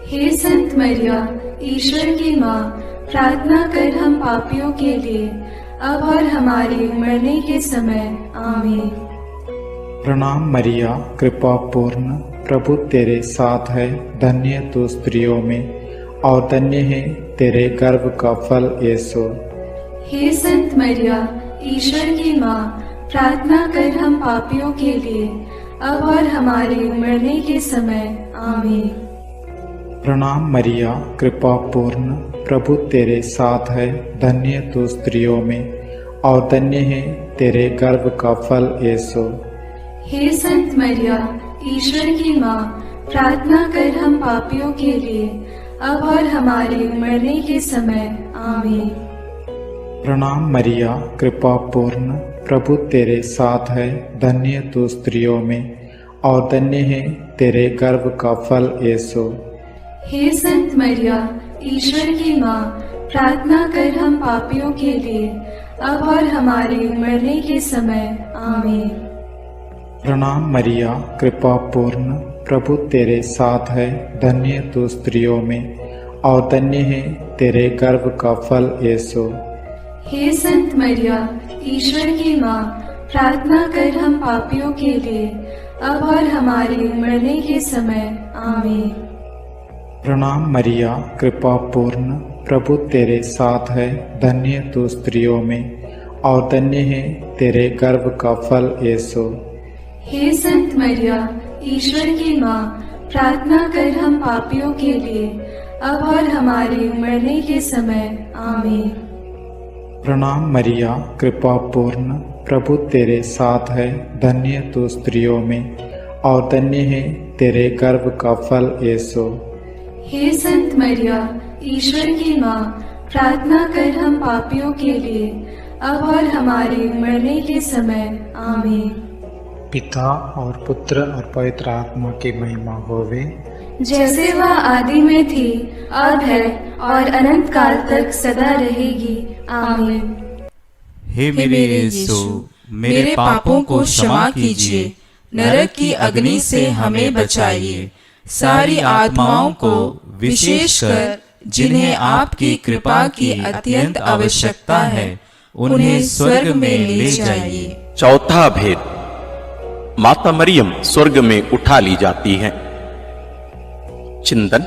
हे संत मरिया, ईश्वर की माँ, प्रार्थना कर हम पापियों के लिए, अब और हमारे मरने के समय आमीन। प्रणाम मरिया, कृपा पूर्ण, प्रभु तेरे साथ है। धन्य तू स्त्रियों में और धन्य है तेरे गर्भ का फल यीशु। हे संत मरिया, ईश्वर की माँ, प्रार्थना कर हम पापियों के लिए, अब और हमारे मरने के समय आमीन। प्रणाम मरिया, कृपा पूर्ण, प्रभु तेरे साथ है। धन्य तू स्त्रियों में और धन्य है तेरे गर्भ का फल यीशु। हे संत मरिया, ईश्वर की माँ, प्रार्थना कर हम पापियों के लिए, अब और हमारे मरने के समय आमीन। प्रणाम मरिया, कृपा पूर्ण, प्रभु तेरे साथ है। धन्य तू स्त्रियों में और धन्य है तेरे गर्भ का फल यीशु। हे संत मरिया, ईश्वर की माँ, प्रार्थना कर हम पापियों के लिए, अब और हमारे मरने के समय आमीन। प्रणाम मरिया, कृपा पूर्ण, प्रभु तेरे साथ है। धन्य तू स्त्रियों में और धन्य है तेरे गर्भ का फल यीशु। हे संत मरिया, ईश्वर की माँ, प्रार्थना कर हम पापियों के लिए, अब और हमारे मरने के समय आमीन। प्रणाम मरिया, कृपा पूर्ण, प्रभु तेरे साथ है, धन्य तू स्त्रियों में और धन्य है तेरे गर्भ का फल यीशु। हे संत मरिया, ईश्वर की माँ, प्रार्थना कर हम पापियों के लिए, अब और हमारे मरने के समय। आमीन। प्रणाम मरिया, कृपा पूर्ण, प्रभु तेरे साथ है, धन्य तू स्त्रियों में और धन्य है तेरे गर्भ का फल यीशु। हे संत मरिया, ईश्वर की माँ, प्रार्थना कर हम पापियों के लिए, अब और हमारे मरने के समय। आमीन। पिता और पुत्र और पवित्र आत्मा की महिमा होवे, जैसे वह आदि में थी, अब है और अनंत काल तक सदा रहेगी। आमीन। हे मेरे यीशु, मेरे पापों को क्षमा कीजिए, नरक की अग्नि से हमें बचाइए, सारी आत्माओं को विशेषकर जिन्हें आपकी कृपा की अत्यंत आवश्यकता है, उन्हें स्वर्ग में ले जाइए। चौथा भेद, माता मरियम स्वर्ग में उठा ली जाती हैं। चिंतन।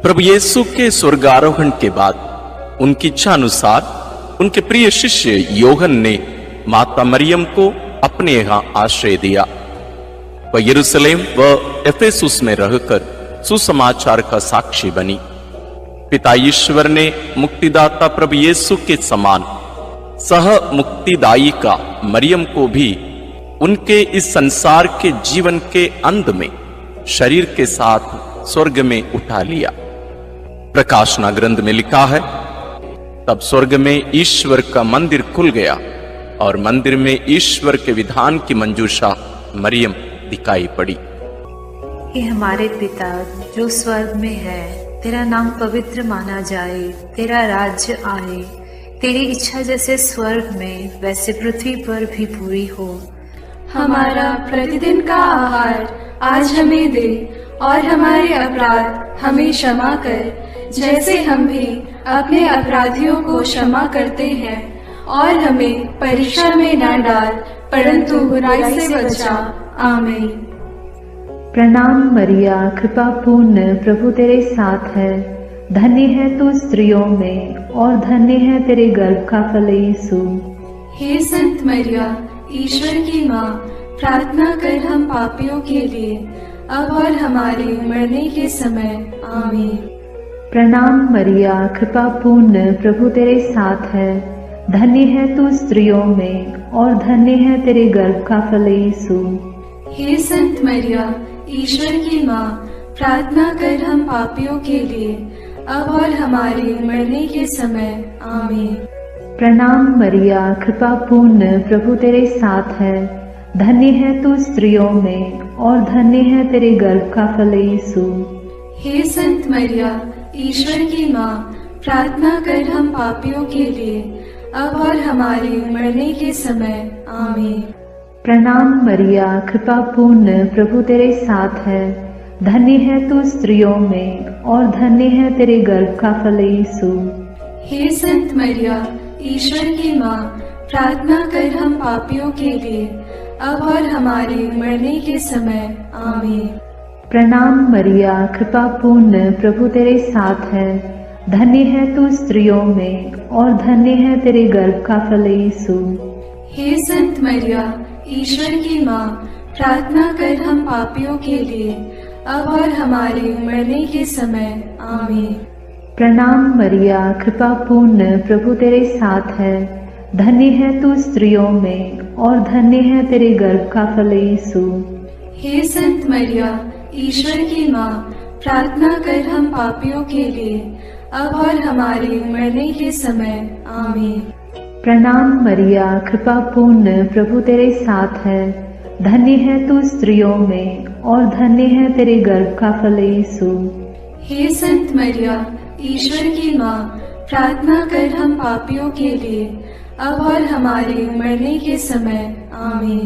प्रभु यीशु के स्वर्गारोहण के बाद उनकी इच्छा अनुसार उनके प्रिय शिष्य योहन ने माता मरियम को अपने यहां आश्रय दिया। वह यरूशलेम व एफेसुस में रहकर सुसमाचार का साक्षी बनी। पिता ईश्वर ने मुक्तिदाता प्रभु यीशु के समान सह मुक्तिदायी का मरियम को भी उनके इस संसार के जीवन के अंत में शरीर के साथ स्वर्ग में उठा लिया। प्रकाशना ग्रंथ में लिखा है, तब स्वर्ग में ईश्वर का मंदिर खुल गया और मंदिर में ईश्वर के विधान की मंजूषा मरियम दिखाई पड़ी। हे हमारे पिता जो स्वर्ग में है, तेरा नाम पवित्र माना जाए, तेरा राज्य आए, तेरी इच्छा जैसे स्वर्ग में वैसे पृथ्वी पर भी पूरी हो। हमारा प्रतिदिन का आहार आज हमें दे और हमारे अपराध हमें क्षमा कर, जैसे हम भी अपने अपराधियों को क्षमा करते हैं, और हमें परीक्षा में न डाल, परंतु बुराई से बचा। आमीन। प्रणाम मरिया, कृपा पूर्ण, प्रभु तेरे साथ है, धन्य है तू स्त्रियों में और धन्य है तेरे गर्भ का फल यीशु। हे संत मरिया, ईश्वर की माँ, प्रार्थना कर हम पापियों के लिए, अब और हमारे मरने के समय। आमीन। प्रणाम मरिया, कृपा पूर्ण, प्रभु तेरे साथ है, धन्य है तू स्त्रियों में और धन्य है तेरे गर्भ का फल यीशु। हे संत मरिया, ईश्वर की माँ, प्रार्थना कर हम पापियों के लिए, अब और हमारे मरने के समय। आमीन। प्रणाम मरिया, कृपा पूर्ण, प्रभु तेरे साथ है, धन्य है तू स्त्रियों में और धन्य है तेरे गर्भ का फल यीशु। हे संत मरिया, ईश्वर की माँ, प्रार्थना कर हम पापियों के लिए, अब और हमारे मरने के समय। आमीन। प्रणाम मरिया, कृपा पूर्ण, प्रभु तेरे साथ है, धन्य है तू स्त्रियों में और धन्य है तेरे गर्भ का फल यीशु। हे संत मरिया, ईश्वर की माँ, प्रार्थना कर हम पापियों के लिए, अब और हमारे मरने के समय। आमीन। प्रणाम मरिया, कृपा पूर्ण, प्रभु तेरे साथ है, धन्य है तू स्त्रियों में और धन्य है तेरे गर्भ का फल यीशु। हे संत मरिया, ईश्वर की माँ, प्रार्थना कर हम पापियों के लिए, अब और हमारे मरने के समय। आमीन। प्रणाम मरिया, कृपा पूर्ण, प्रभु तेरे साथ है, धन्य है तू स्त्रियों में और धन्य है तेरे गर्भ का फल यीशु। हे संत मरिया, ईश्वर की माँ, प्रार्थना कर हम पापियों के लिए, अब और हमारे मरने के समय। आमीन। प्रणाम मरिया, कृपा पूर्ण, प्रभु तेरे साथ है, धन्य है तू स्त्रियों में और धन्य है तेरे गर्भ का फल यीशु। हे संत मरिया, ईश्वर की माँ, प्रार्थना कर हम पापियों के लिए, अब और हमारे मरने के समय। आमीन।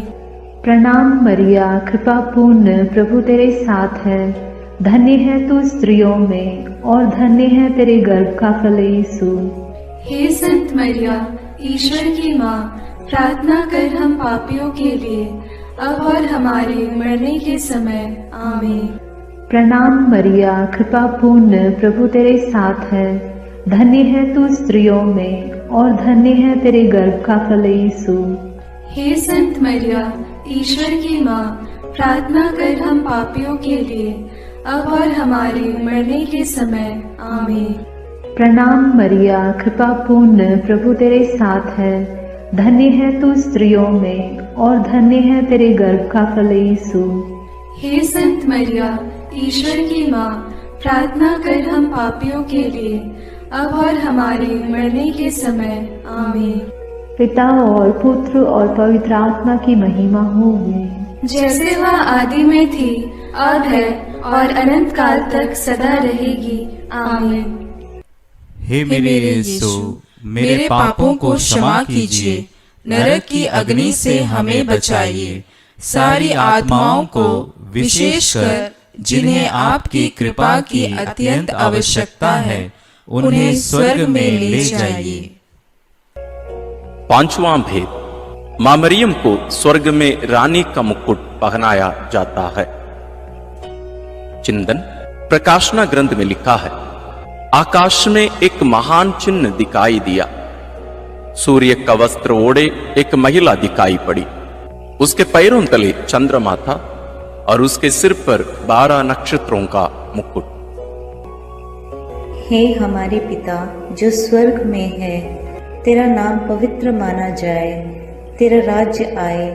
प्रणाम मरिया, कृपा पूर्ण, प्रभु तेरे साथ है, धन्य है तू स्त्रियों में और धन्य है तेरे गर्भ का फल यीशु। हे संत मरिया, ईश्वर की माँ, प्रार्थना कर हम पापियों के लिए, अब और हमारे मरने के समय। आमीन। प्रणाम मरिया, कृपा पूर्ण, प्रभु तेरे साथ है, धन्य है तू स्त्रियों में और धन्य है तेरे गर्भ का फल यीशु। हे संत मरिया, ईश्वर की माँ, प्रार्थना कर हम पापियों के लिए, अब और हमारे मरने के समय। आमीन। प्रणाम मरिया, कृपा पूर्ण, प्रभु तेरे साथ है। धन्य है तू स्त्रियों में और धन्य है तेरे गर्भ का फल यीशु। हे संत मरिया, ईश्वर की माँ, प्रार्थना कर हम पापियों के लिए, अब और हमारे मरने के समय। आमीन। पिता और पुत्र और पवित्र आत्मा की महिमा होगी, जैसे वह आदि में थी, अब है और अनंत काल तक सदा रहेगी। आमीन। हे मेरे यीशु, मेरे पापों को क्षमा कीजिए, नरक की अग्नि से हमें बचाइए, सारी आत्माओं को, विशेषकर जिन्हें आपकी कृपा की अत्यंत आवश्यकता है, उन्हें स्वर्ग में ले जाइए। पांचवां भेद, मां मरियम को स्वर्ग में रानी का मुकुट पहनाया जाता है। चिंतन, प्रकाशना ग्रंथ में लिखा है, आकाश में एक महान चिन्ह दिखाई दिया। सूर्य का वस्त्र ओढ़े एक महिला दिखाई पड़ी। उसके पैरों तले चंद्रमा था और उसके सिर पर 12 नक्षत्रों का मुकुट। हे हमारे पिता जो स्वर्ग में है, तेरा नाम पवित्र माना जाए, तेरा राज्य आए,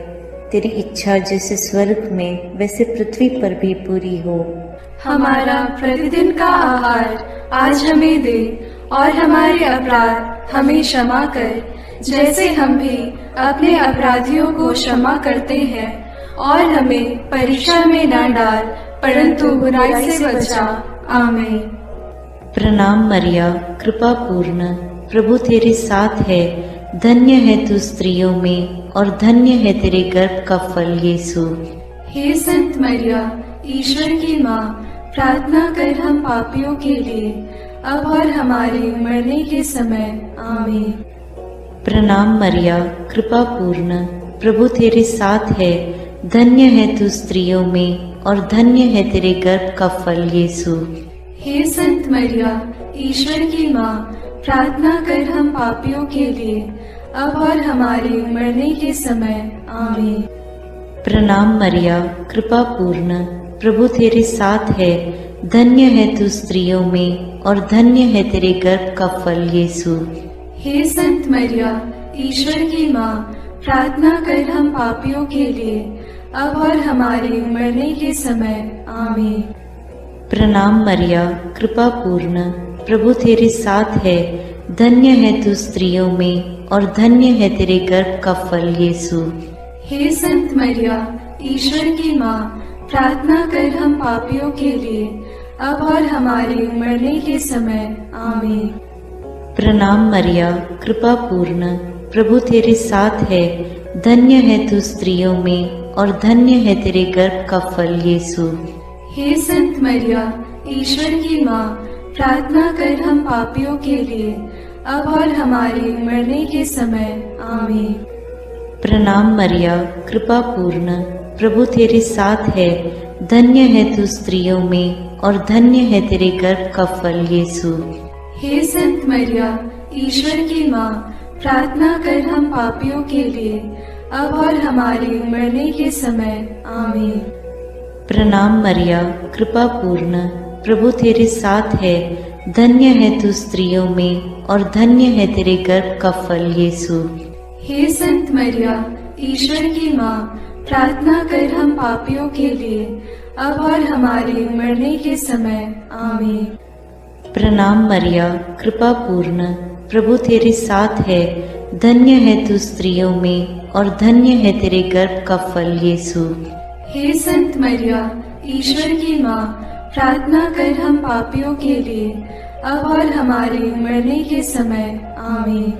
तेरी इच्छा जैसे स्वर्ग में वैसे पृथ्वी पर भी पूरी हो। हमारा प्रतिदिन का आहार आज हमें दे और हमारे अपराध हमें क्षमा कर, जैसे हम भी अपने अपराधियों को क्षमा करते हैं, और हमें परीक्षा में न डाल, परंतु बुराई से बचा। आमीन। प्रणाम मरिया, कृपा पूर्ण, प्रभु तेरे साथ है। धन्य है तू स्त्रियों में और धन्य है तेरे गर्भ का फल यीशु। हे संत मरिया, ईश्वर की माँ, प्रार्थना कर हम पापियों के लिए, अब और हमारे मरने के समय। आमीन। प्रणाम मरिया, कृपा पूर्ण, प्रभु तेरे साथ है। धन्य है तू स्त्रियों में और धन्य है तेरे गर्भ का फल यीशु। हे संत मरिया, ईश्वर की माँ, प्रार्थना कर हम पापियों के लिए, अब और हमारे मरने के समय। आमीन। प्रणाम मरिया, कृपा पूर्ण, प्रभु तेरे साथ है। धन्य है तू स्त्रियों में और धन्य है तेरे गर्भ का फल यीशु। हे संत मरिया, ईश्वर की माँ, प्रार्थना कर हम पापियों के लिए, अब और हमारे मरने के समय। आमीन। प्रणाम मरिया, कृपा पूर्ण, प्रभु तेरे साथ है। धन्य है तू स्त्रियों में और धन्य है तेरे गर्भ का फल यीशु। हे संत मरिया, ईश्वर की माँ, प्रार्थना कर हम पापियों के लिए, अब और हमारे मरने के समय। आमीन। प्रणाम मरिया, कृपा पूर्ण, प्रभु तेरे साथ है। धन्य है तू स्त्रियों में और धन्य है तेरे गर्भ का फल यीशु। हे संत मरिया, ईश्वर की माँ, प्रार्थना कर हम पापियों के लिए, अब और हमारे मरने के समय। आमीन। प्रणाम मरिया, कृपा पूर्ण, प्रभु तेरे साथ है। धन्य है तू स्त्रियों में और धन्य है तेरे गर्भ का फल यीशु। हे संत मरिया, ईश्वर की माँ, प्रार्थना कर हम पापियों के लिए, अब और हमारे मरने के समय। आमीन। प्रणाम मरिया, कृपा पूर्ण, प्रभु तेरे साथ है। धन्य है तू स्त्रियों में और धन्य है तेरे गर्भ का फल यीशु। हे संत मरिया, ईश्वर की माँ, प्रार्थना कर हम पापियों के लिए, अब और हमारे मरने के समय। आमीन। प्रणाम मरिया, कृपा पूर्ण, प्रभु तेरे साथ है। धन्य है तू स्त्रियों में और धन्य है तेरे गर्भ का फल यीशु। हे संत मरिया, ईश्वर की माँ, प्रार्थना कर हम पापियों के लिए, अब और हमारे मरने के समय। आमीन।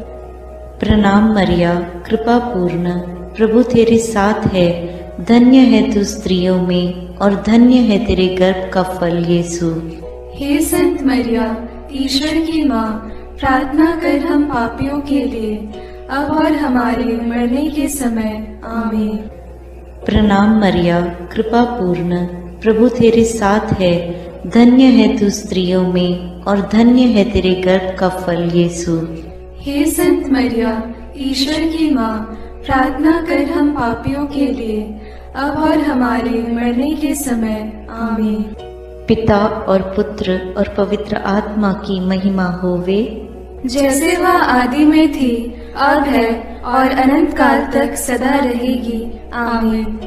प्रणाम मरिया, कृपा पूर्ण, प्रभु तेरे साथ है। धन्य है तू स्त्रियों में और धन्य है तेरे गर्भ का फल यीशु। हे संत मरिया, ईश्वर की माँ, प्रार्थना कर हम पापियों के लिए, अब और हमारे मरने के समय। आमीन। प्रणाम मरिया, कृपा पूर्ण, प्रभु तेरे साथ है। धन्य है तू स्त्रियों में और धन्य है तेरे गर्भ का फल यीशु। हे संत मरिया, ईश्वर की माँ, प्रार्थना कर हम पापियों के लिए, अब और हमारे मरने के समय। आमीन। पिता और पुत्र और पवित्र आत्मा की महिमा होवे, जैसे वह आदि में थी, अब है और अनंत काल तक सदा रहेगी। आमीन।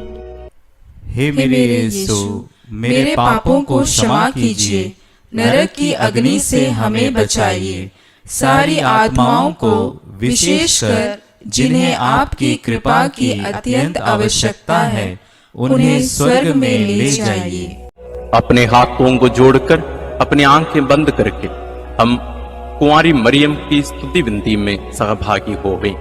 हे मेरे यीशु, मेरे पापों को क्षमा कीजिए, नरक की अग्नि से हमें बचाइए, सारी आत्माओं को विशेषकर जिन्हें आपकी कृपा की अत्यंत आवश्यकता है उन्हें स्वर्ग में ले जाइए। अपने हाथों को जोड़कर अपनी आंखें बंद करके हम कुंवारी मरियम की स्तुति विनती में सहभागी होवें।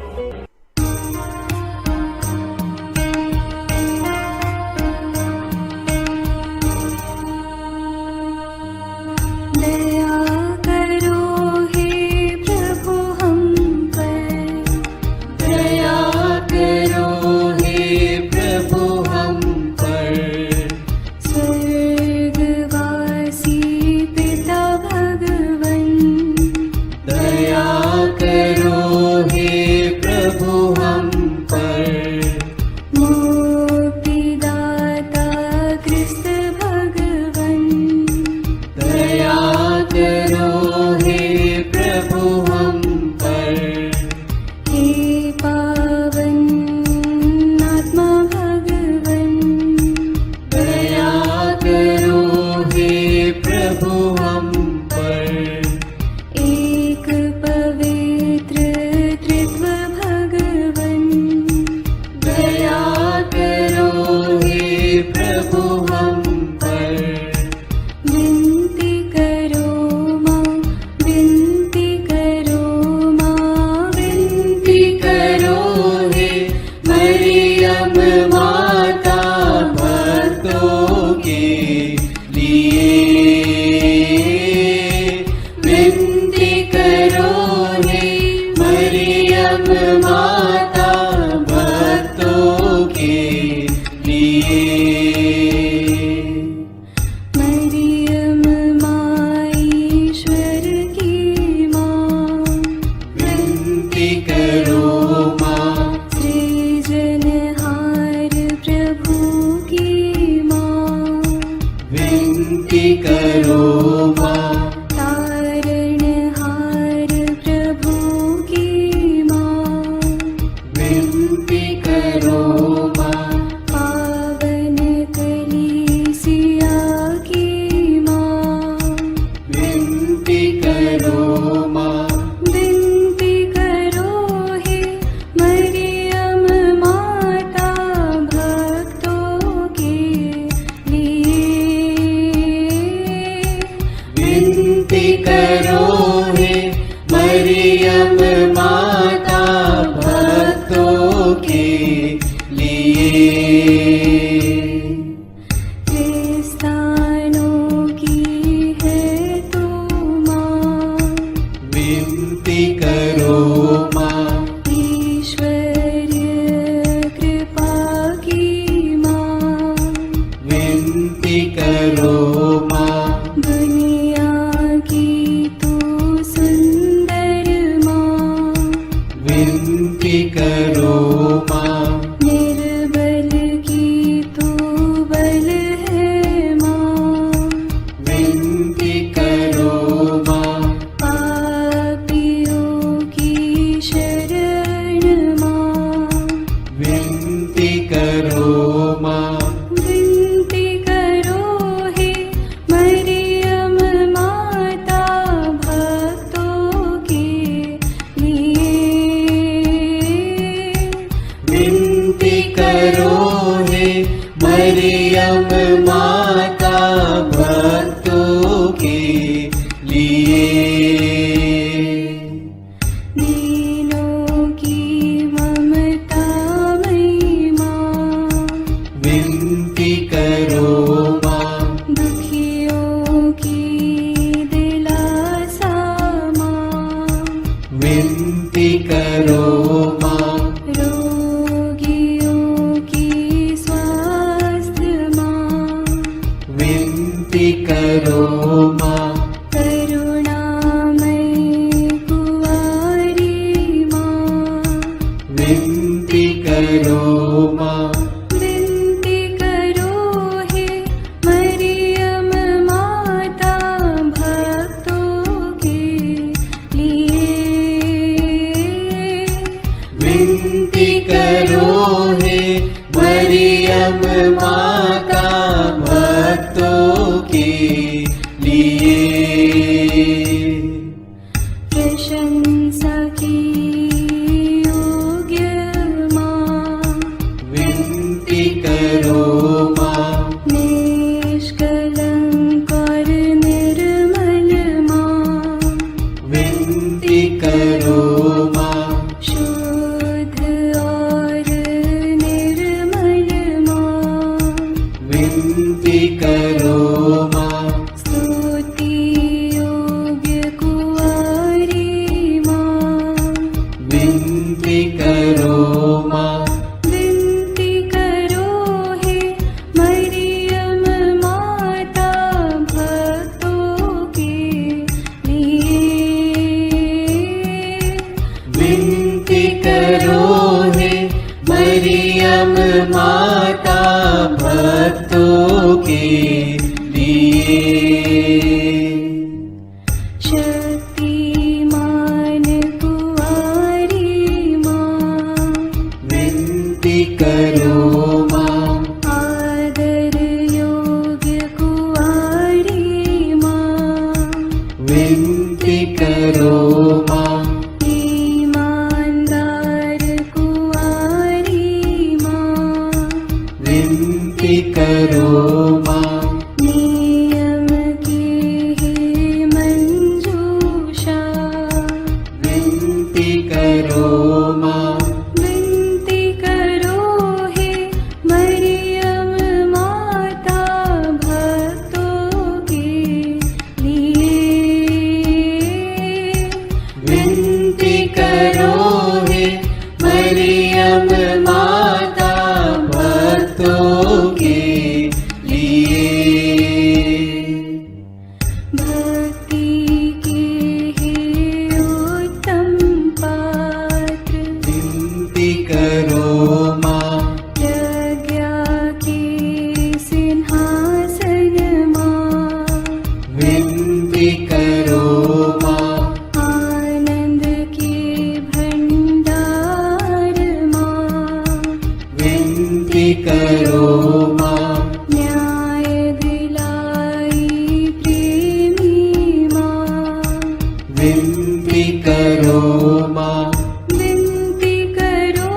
करो माँ, करुणामयी कुंवारी माँ, विनती करो माँ, विनती करो हे मरियम माता भक्तों के लिए, विनती करो हे मरियम माता भक्तों के लिए। प्रशंसा की योग्य माँ, विनती करो माँ, निष्कलंक और निर्मल माँ, विनती करो माँ, शुद्ध और निर्मल माँ, विनती करो माँ, स्तुति योग्य कुंवारी माँ, विनती करो माँ, विनती करो हे मरियम माता भक्तों के लिए, विनती करो हे मरियम माता भक्तों के लिए। शक्तिमान कुंवारी माँ, विनती करो माँ, आदर योग्य कुंवारी माँ, विनती करो माँ, ईमानदार कुंवारी माँ, विनती करो माँ, नियम की है मंजूषा, विनती करो माँ, विनती करो हे मरियम माता भक्तों के लिए, विनती करो हे मरियम माता भक्तों के लिए। भक्ति के हे उत्तम पात्र, विनती करो माँ, प्रज्ञा के सिंहासन माँ, विनती करो माँ, आनंद के भंडार माँ, विनती करो माँ, न्याय दिलाई प्रेमी माँ, विनती करो माँ, विनती करो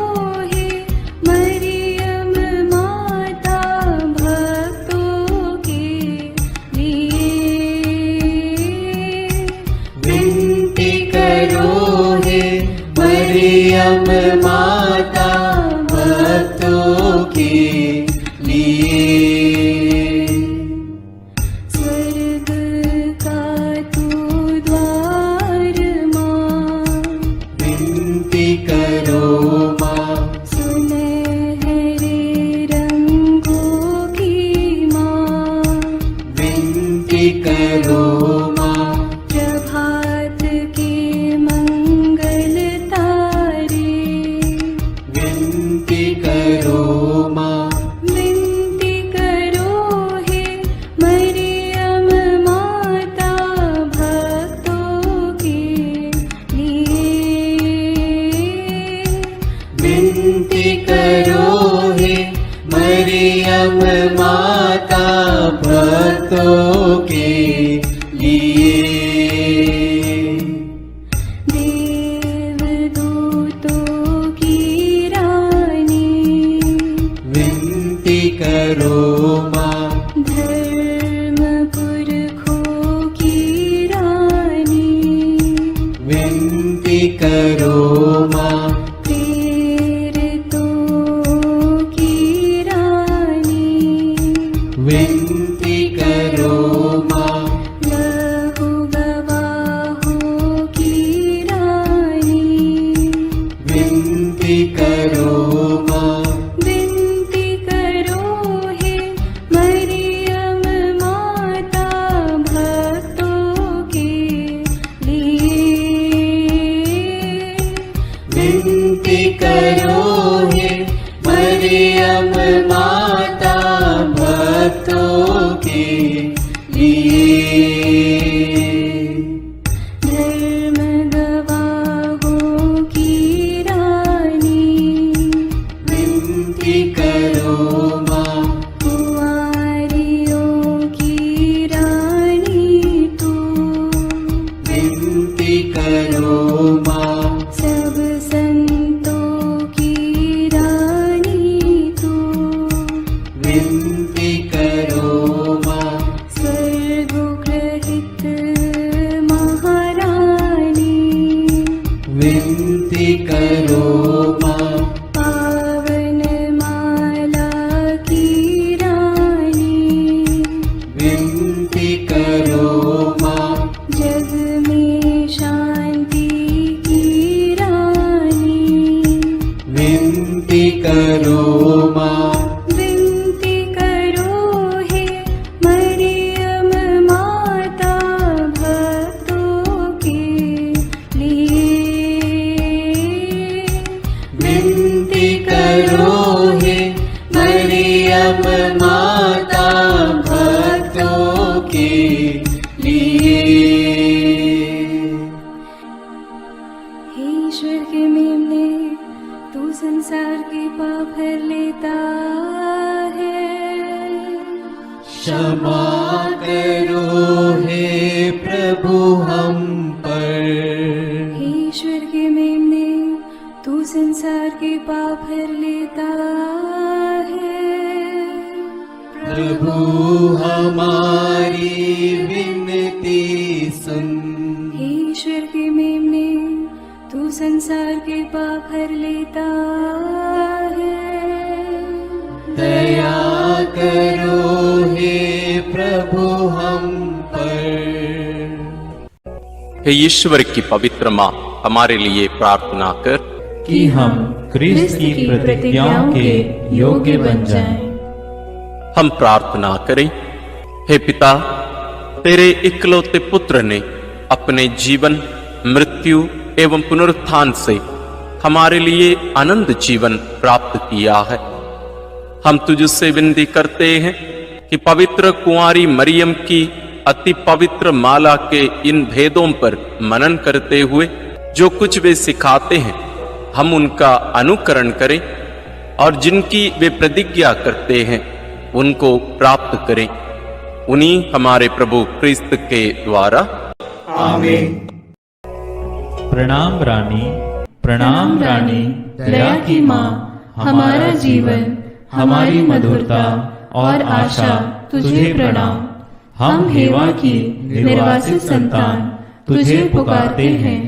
हे मरियम माता भक्तों के लिए, विनती करो हे मरियम माता भक्तों के लिए। स्वर्ग का तू द्वार माँ, विनती करो माँ, सुनहरे रंगों की माँ, विनती करो माँ, प्रभात के मंगल तारे, विनती करो माँ, विनती करो हे मरियम माता भक्तों के लिए, विनती करो हे मरियम माता भक्तों के लिए। करो हे मरियम माता भक्तों के लिए। धर्म गवाहों की रानी विनती करो माँ, कुंवारियों की रानी तू विनती करो माँ, सब संतों की रानी तू विनती करो माँ, स्वर्गोग्रहित महारानी विनती करो माँ, पावन माला की रानी विनती करो माँ, जग में शांति की रानी विनती करो माँ, विनती करो हे मरियम माता भक्तों के लिए। विनती करो हे मरियम माता भक्तों के लिए। हे ईश्वर के मेमने, तू संसार के पाप हर लेता है। क्षमा करो हे प्रभु हम पर, हे ईश्वर के मेमने, तू संसार के पाप हर लेता है। प्रभु हमारी विनती सुन, हे ईश्वर के मेमने, तू संसार के पाप हर लेता है। दया करो हे प्रभु हम पर। हे ईश्वर की पवित्र माँ, हमारे लिए प्रार्थना कर कि हम क्रिस्त की प्रतिज्ञाओं के योग्य बन जाएं। हम प्रार्थना करें। हे पिता, तेरे इकलौते पुत्र ने अपने जीवन, मृत्यु एवं पुनरुत्थान से हमारे लिए अनंत जीवन प्राप्त किया है। हम तुझसे विनती करते हैं कि पवित्र कुंवारी मरियम की अति पवित्र माला के इन भेदों पर मनन करते हुए जो कुछ वे सिखाते हैं, हम उनका अनुकरण करें और जिनकी वे प्रतिज्ञा करते हैं उनको प्राप्त करें। उन्हीं हमारे प्रभु क्रिस्त के द्वारा। आमीन। प्रणाम रानी, प्रणाम रानी, दया की माँ, हमारा जीवन, हमारी मधुरता और आशा तुझे प्रणाम। हम हेवा की निर्वासित संतान तुझे पुकारते हैं।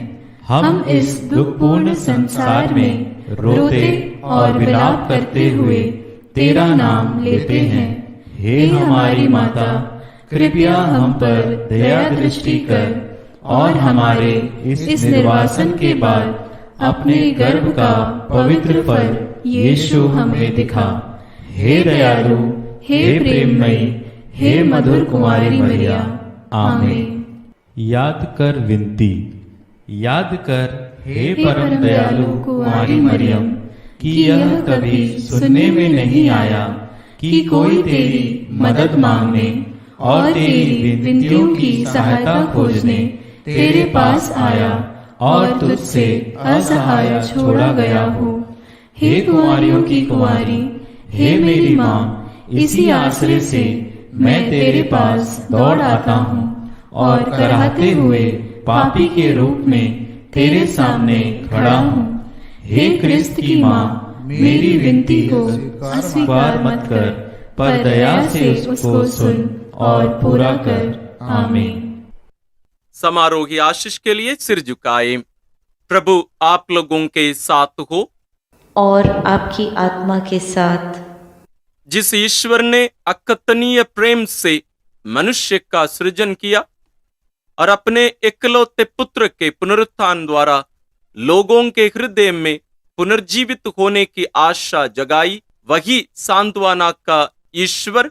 हम इस दुखपूर्ण संसार में रोते और विलाप करते हुए तेरा नाम लेते हैं। हे हमारी माता, कृपया हम पर दया दृष्टि कर और हमारे इस निर्वासन के बाद अपने गर्भ का पवित्र फल यीशु हमें दिखा। हे दयालु, हे प्रेममयी, हे मधुर कुमारी मरिया। आमीन। याद कर विनती, याद कर हे परम दयालु कुमारी मरियम, कि यह कभी सुनने में नहीं आया कि कोई तेरी मदद मांगने और तेरी विनतियों की सहायता खोजने तेरे पास आया और तुझसे असहाय छोड़ा गया हो। हे कुंवारियों की कुंवारी, हे मेरी माँ, इसी आश्रय से मैं तेरे पास दौड़ आता हूँ और कराहते हुए पापी के रूप में तेरे सामने खड़ा हूँ। हे क्रिस्त की माँ, मेरी विनती को अस्वीकार मत कर, पर दया से उसको सुन और पूरा कर। आमीन। समारोही आशीष के लिए सिर झुकाए। प्रभु आप लोगों के साथ हो और आपकी आत्मा के साथ। जिस ईश्वर ने अकथनीय प्रेम से मनुष्य का सृजन किया और अपने इकलौते पुत्र के पुनरुत्थान द्वारा लोगों के हृदय में पुनर्जीवित होने की आशा जगाई, वही सांत्वना का ईश्वर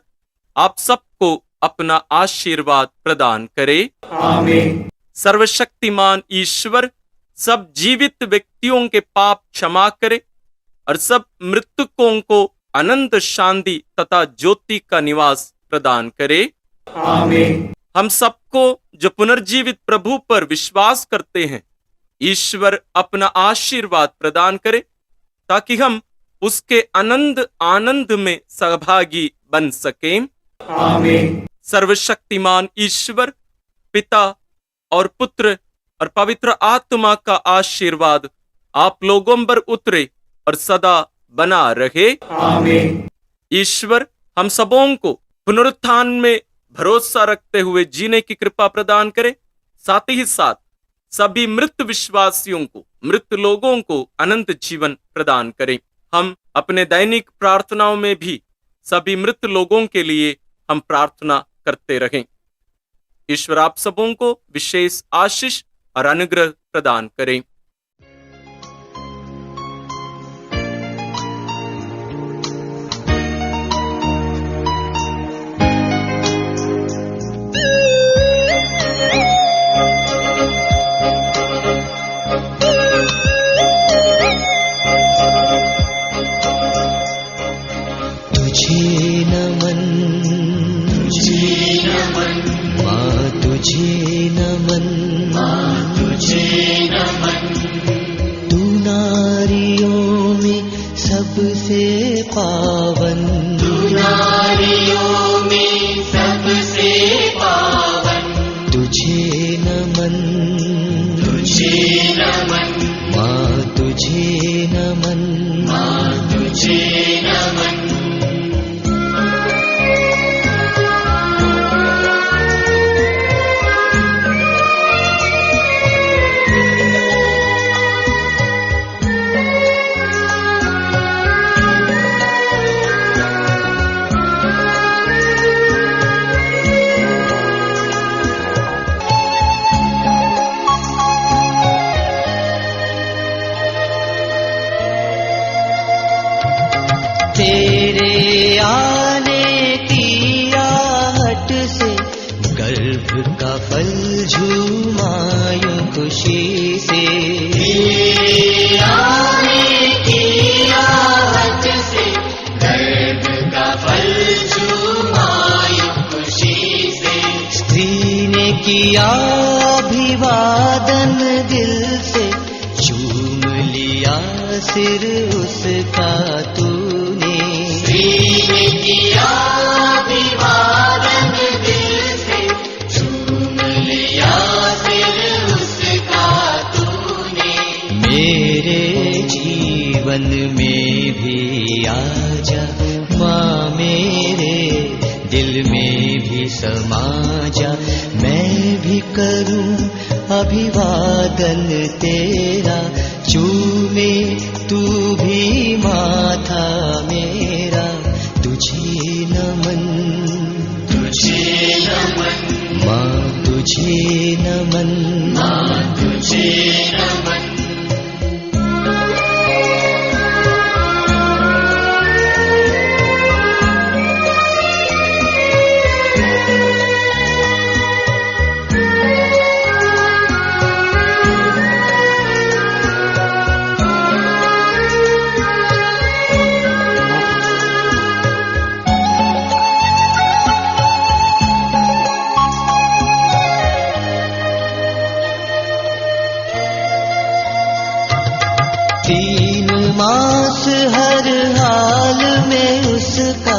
आप सबको अपना आशीर्वाद प्रदान करे। आमीन। सर्वशक्तिमान ईश्वर सब जीवित व्यक्तियों के पाप क्षमा करे और सब मृतकों को अनंत शांति तथा ज्योति का निवास प्रदान करे। आमीन। हम सबको जो पुनर्जीवित प्रभु पर विश्वास करते हैं, ईश्वर अपना आशीर्वाद प्रदान करे ताकि हम उसके आनंद में सहभागी बन सकें। आमीन। सर्वशक्तिमान ईश्वर पिता और पुत्र और पवित्र आत्मा का आशीर्वाद आप लोगों पर उतरे और सदा बना रहे। आमीन। ईश्वर हम सबों को पुनरुत्थान में भरोसा रखते हुए जीने की कृपा प्रदान करे, साथ ही साथ सभी मृत विश्वासियों को, मृत लोगों को अनंत जीवन प्रदान करें। हम अपने दैनिक प्रार्थनाओं में भी सभी मृत लोगों के लिए हम प्रार्थना करते रहें। ईश्वर आप सबों को विशेष आशीष और अनुग्रह प्रदान करें। तुझे नमन, माँ तुझे नमन, तू नारियों में सबसे पावन, तुझे नमन, माँ तुझे नमन, तेरे आने की आहट से गर्भ का फल झूमा यूं खुशी से, तेरे आने की आहट से गर्भ का फल झूमा यूं खुशी से, स्त्री ने किया अभिवादन दिल से, चूम लिया सिर उसका तूने, किया अभिवादन दिल से, चूम लिया सिर उसका तूने, मेरे जीवन में भी आजा माँ, मेरे दिल में भी समा जा, मैं भी करूं अभिवादन तेरा, चूमे तू भी माथा मेरा, तुझे नमन, माँ तुझे नमन, मास हर हाल में उसका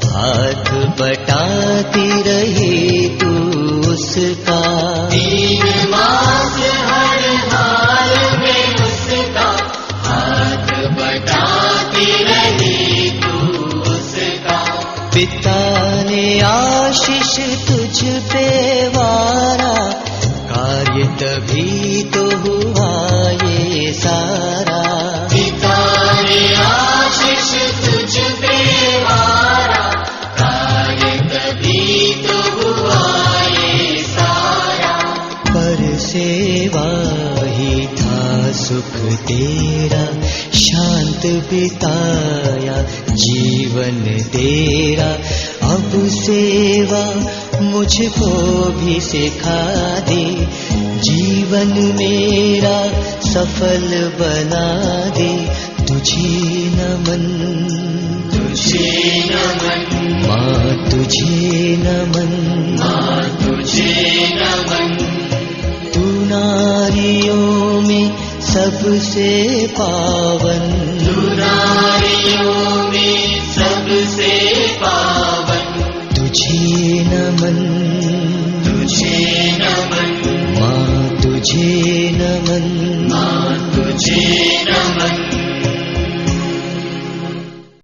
हाथ बटाती रही तू उसका, 3 मास हर हाल में उसका हाथ बटाती रही तू उसका, पिता ने आशीष तुझ पे वारा, कार्य तभी तो हुआ ये सारा, आशीष तुझ पे वारा, कार्य तभी तो हुआ ये सारा, पर सेवा ही था सुख तेरा, शांत बिताया जीवन तेरा, अब सेवा मुझको भी सिखा दे, जीवन मेरा सफल बना दे, तुझे नमन, तुझे नमन, माँ तुझे नमन, माँ तुझे नमन। तू नारियों में सबसे पावन, तू नारियों में सबसे पावन। तुझे नमन, तुझे नमन, माँ तुझे नमन, माँ तुझे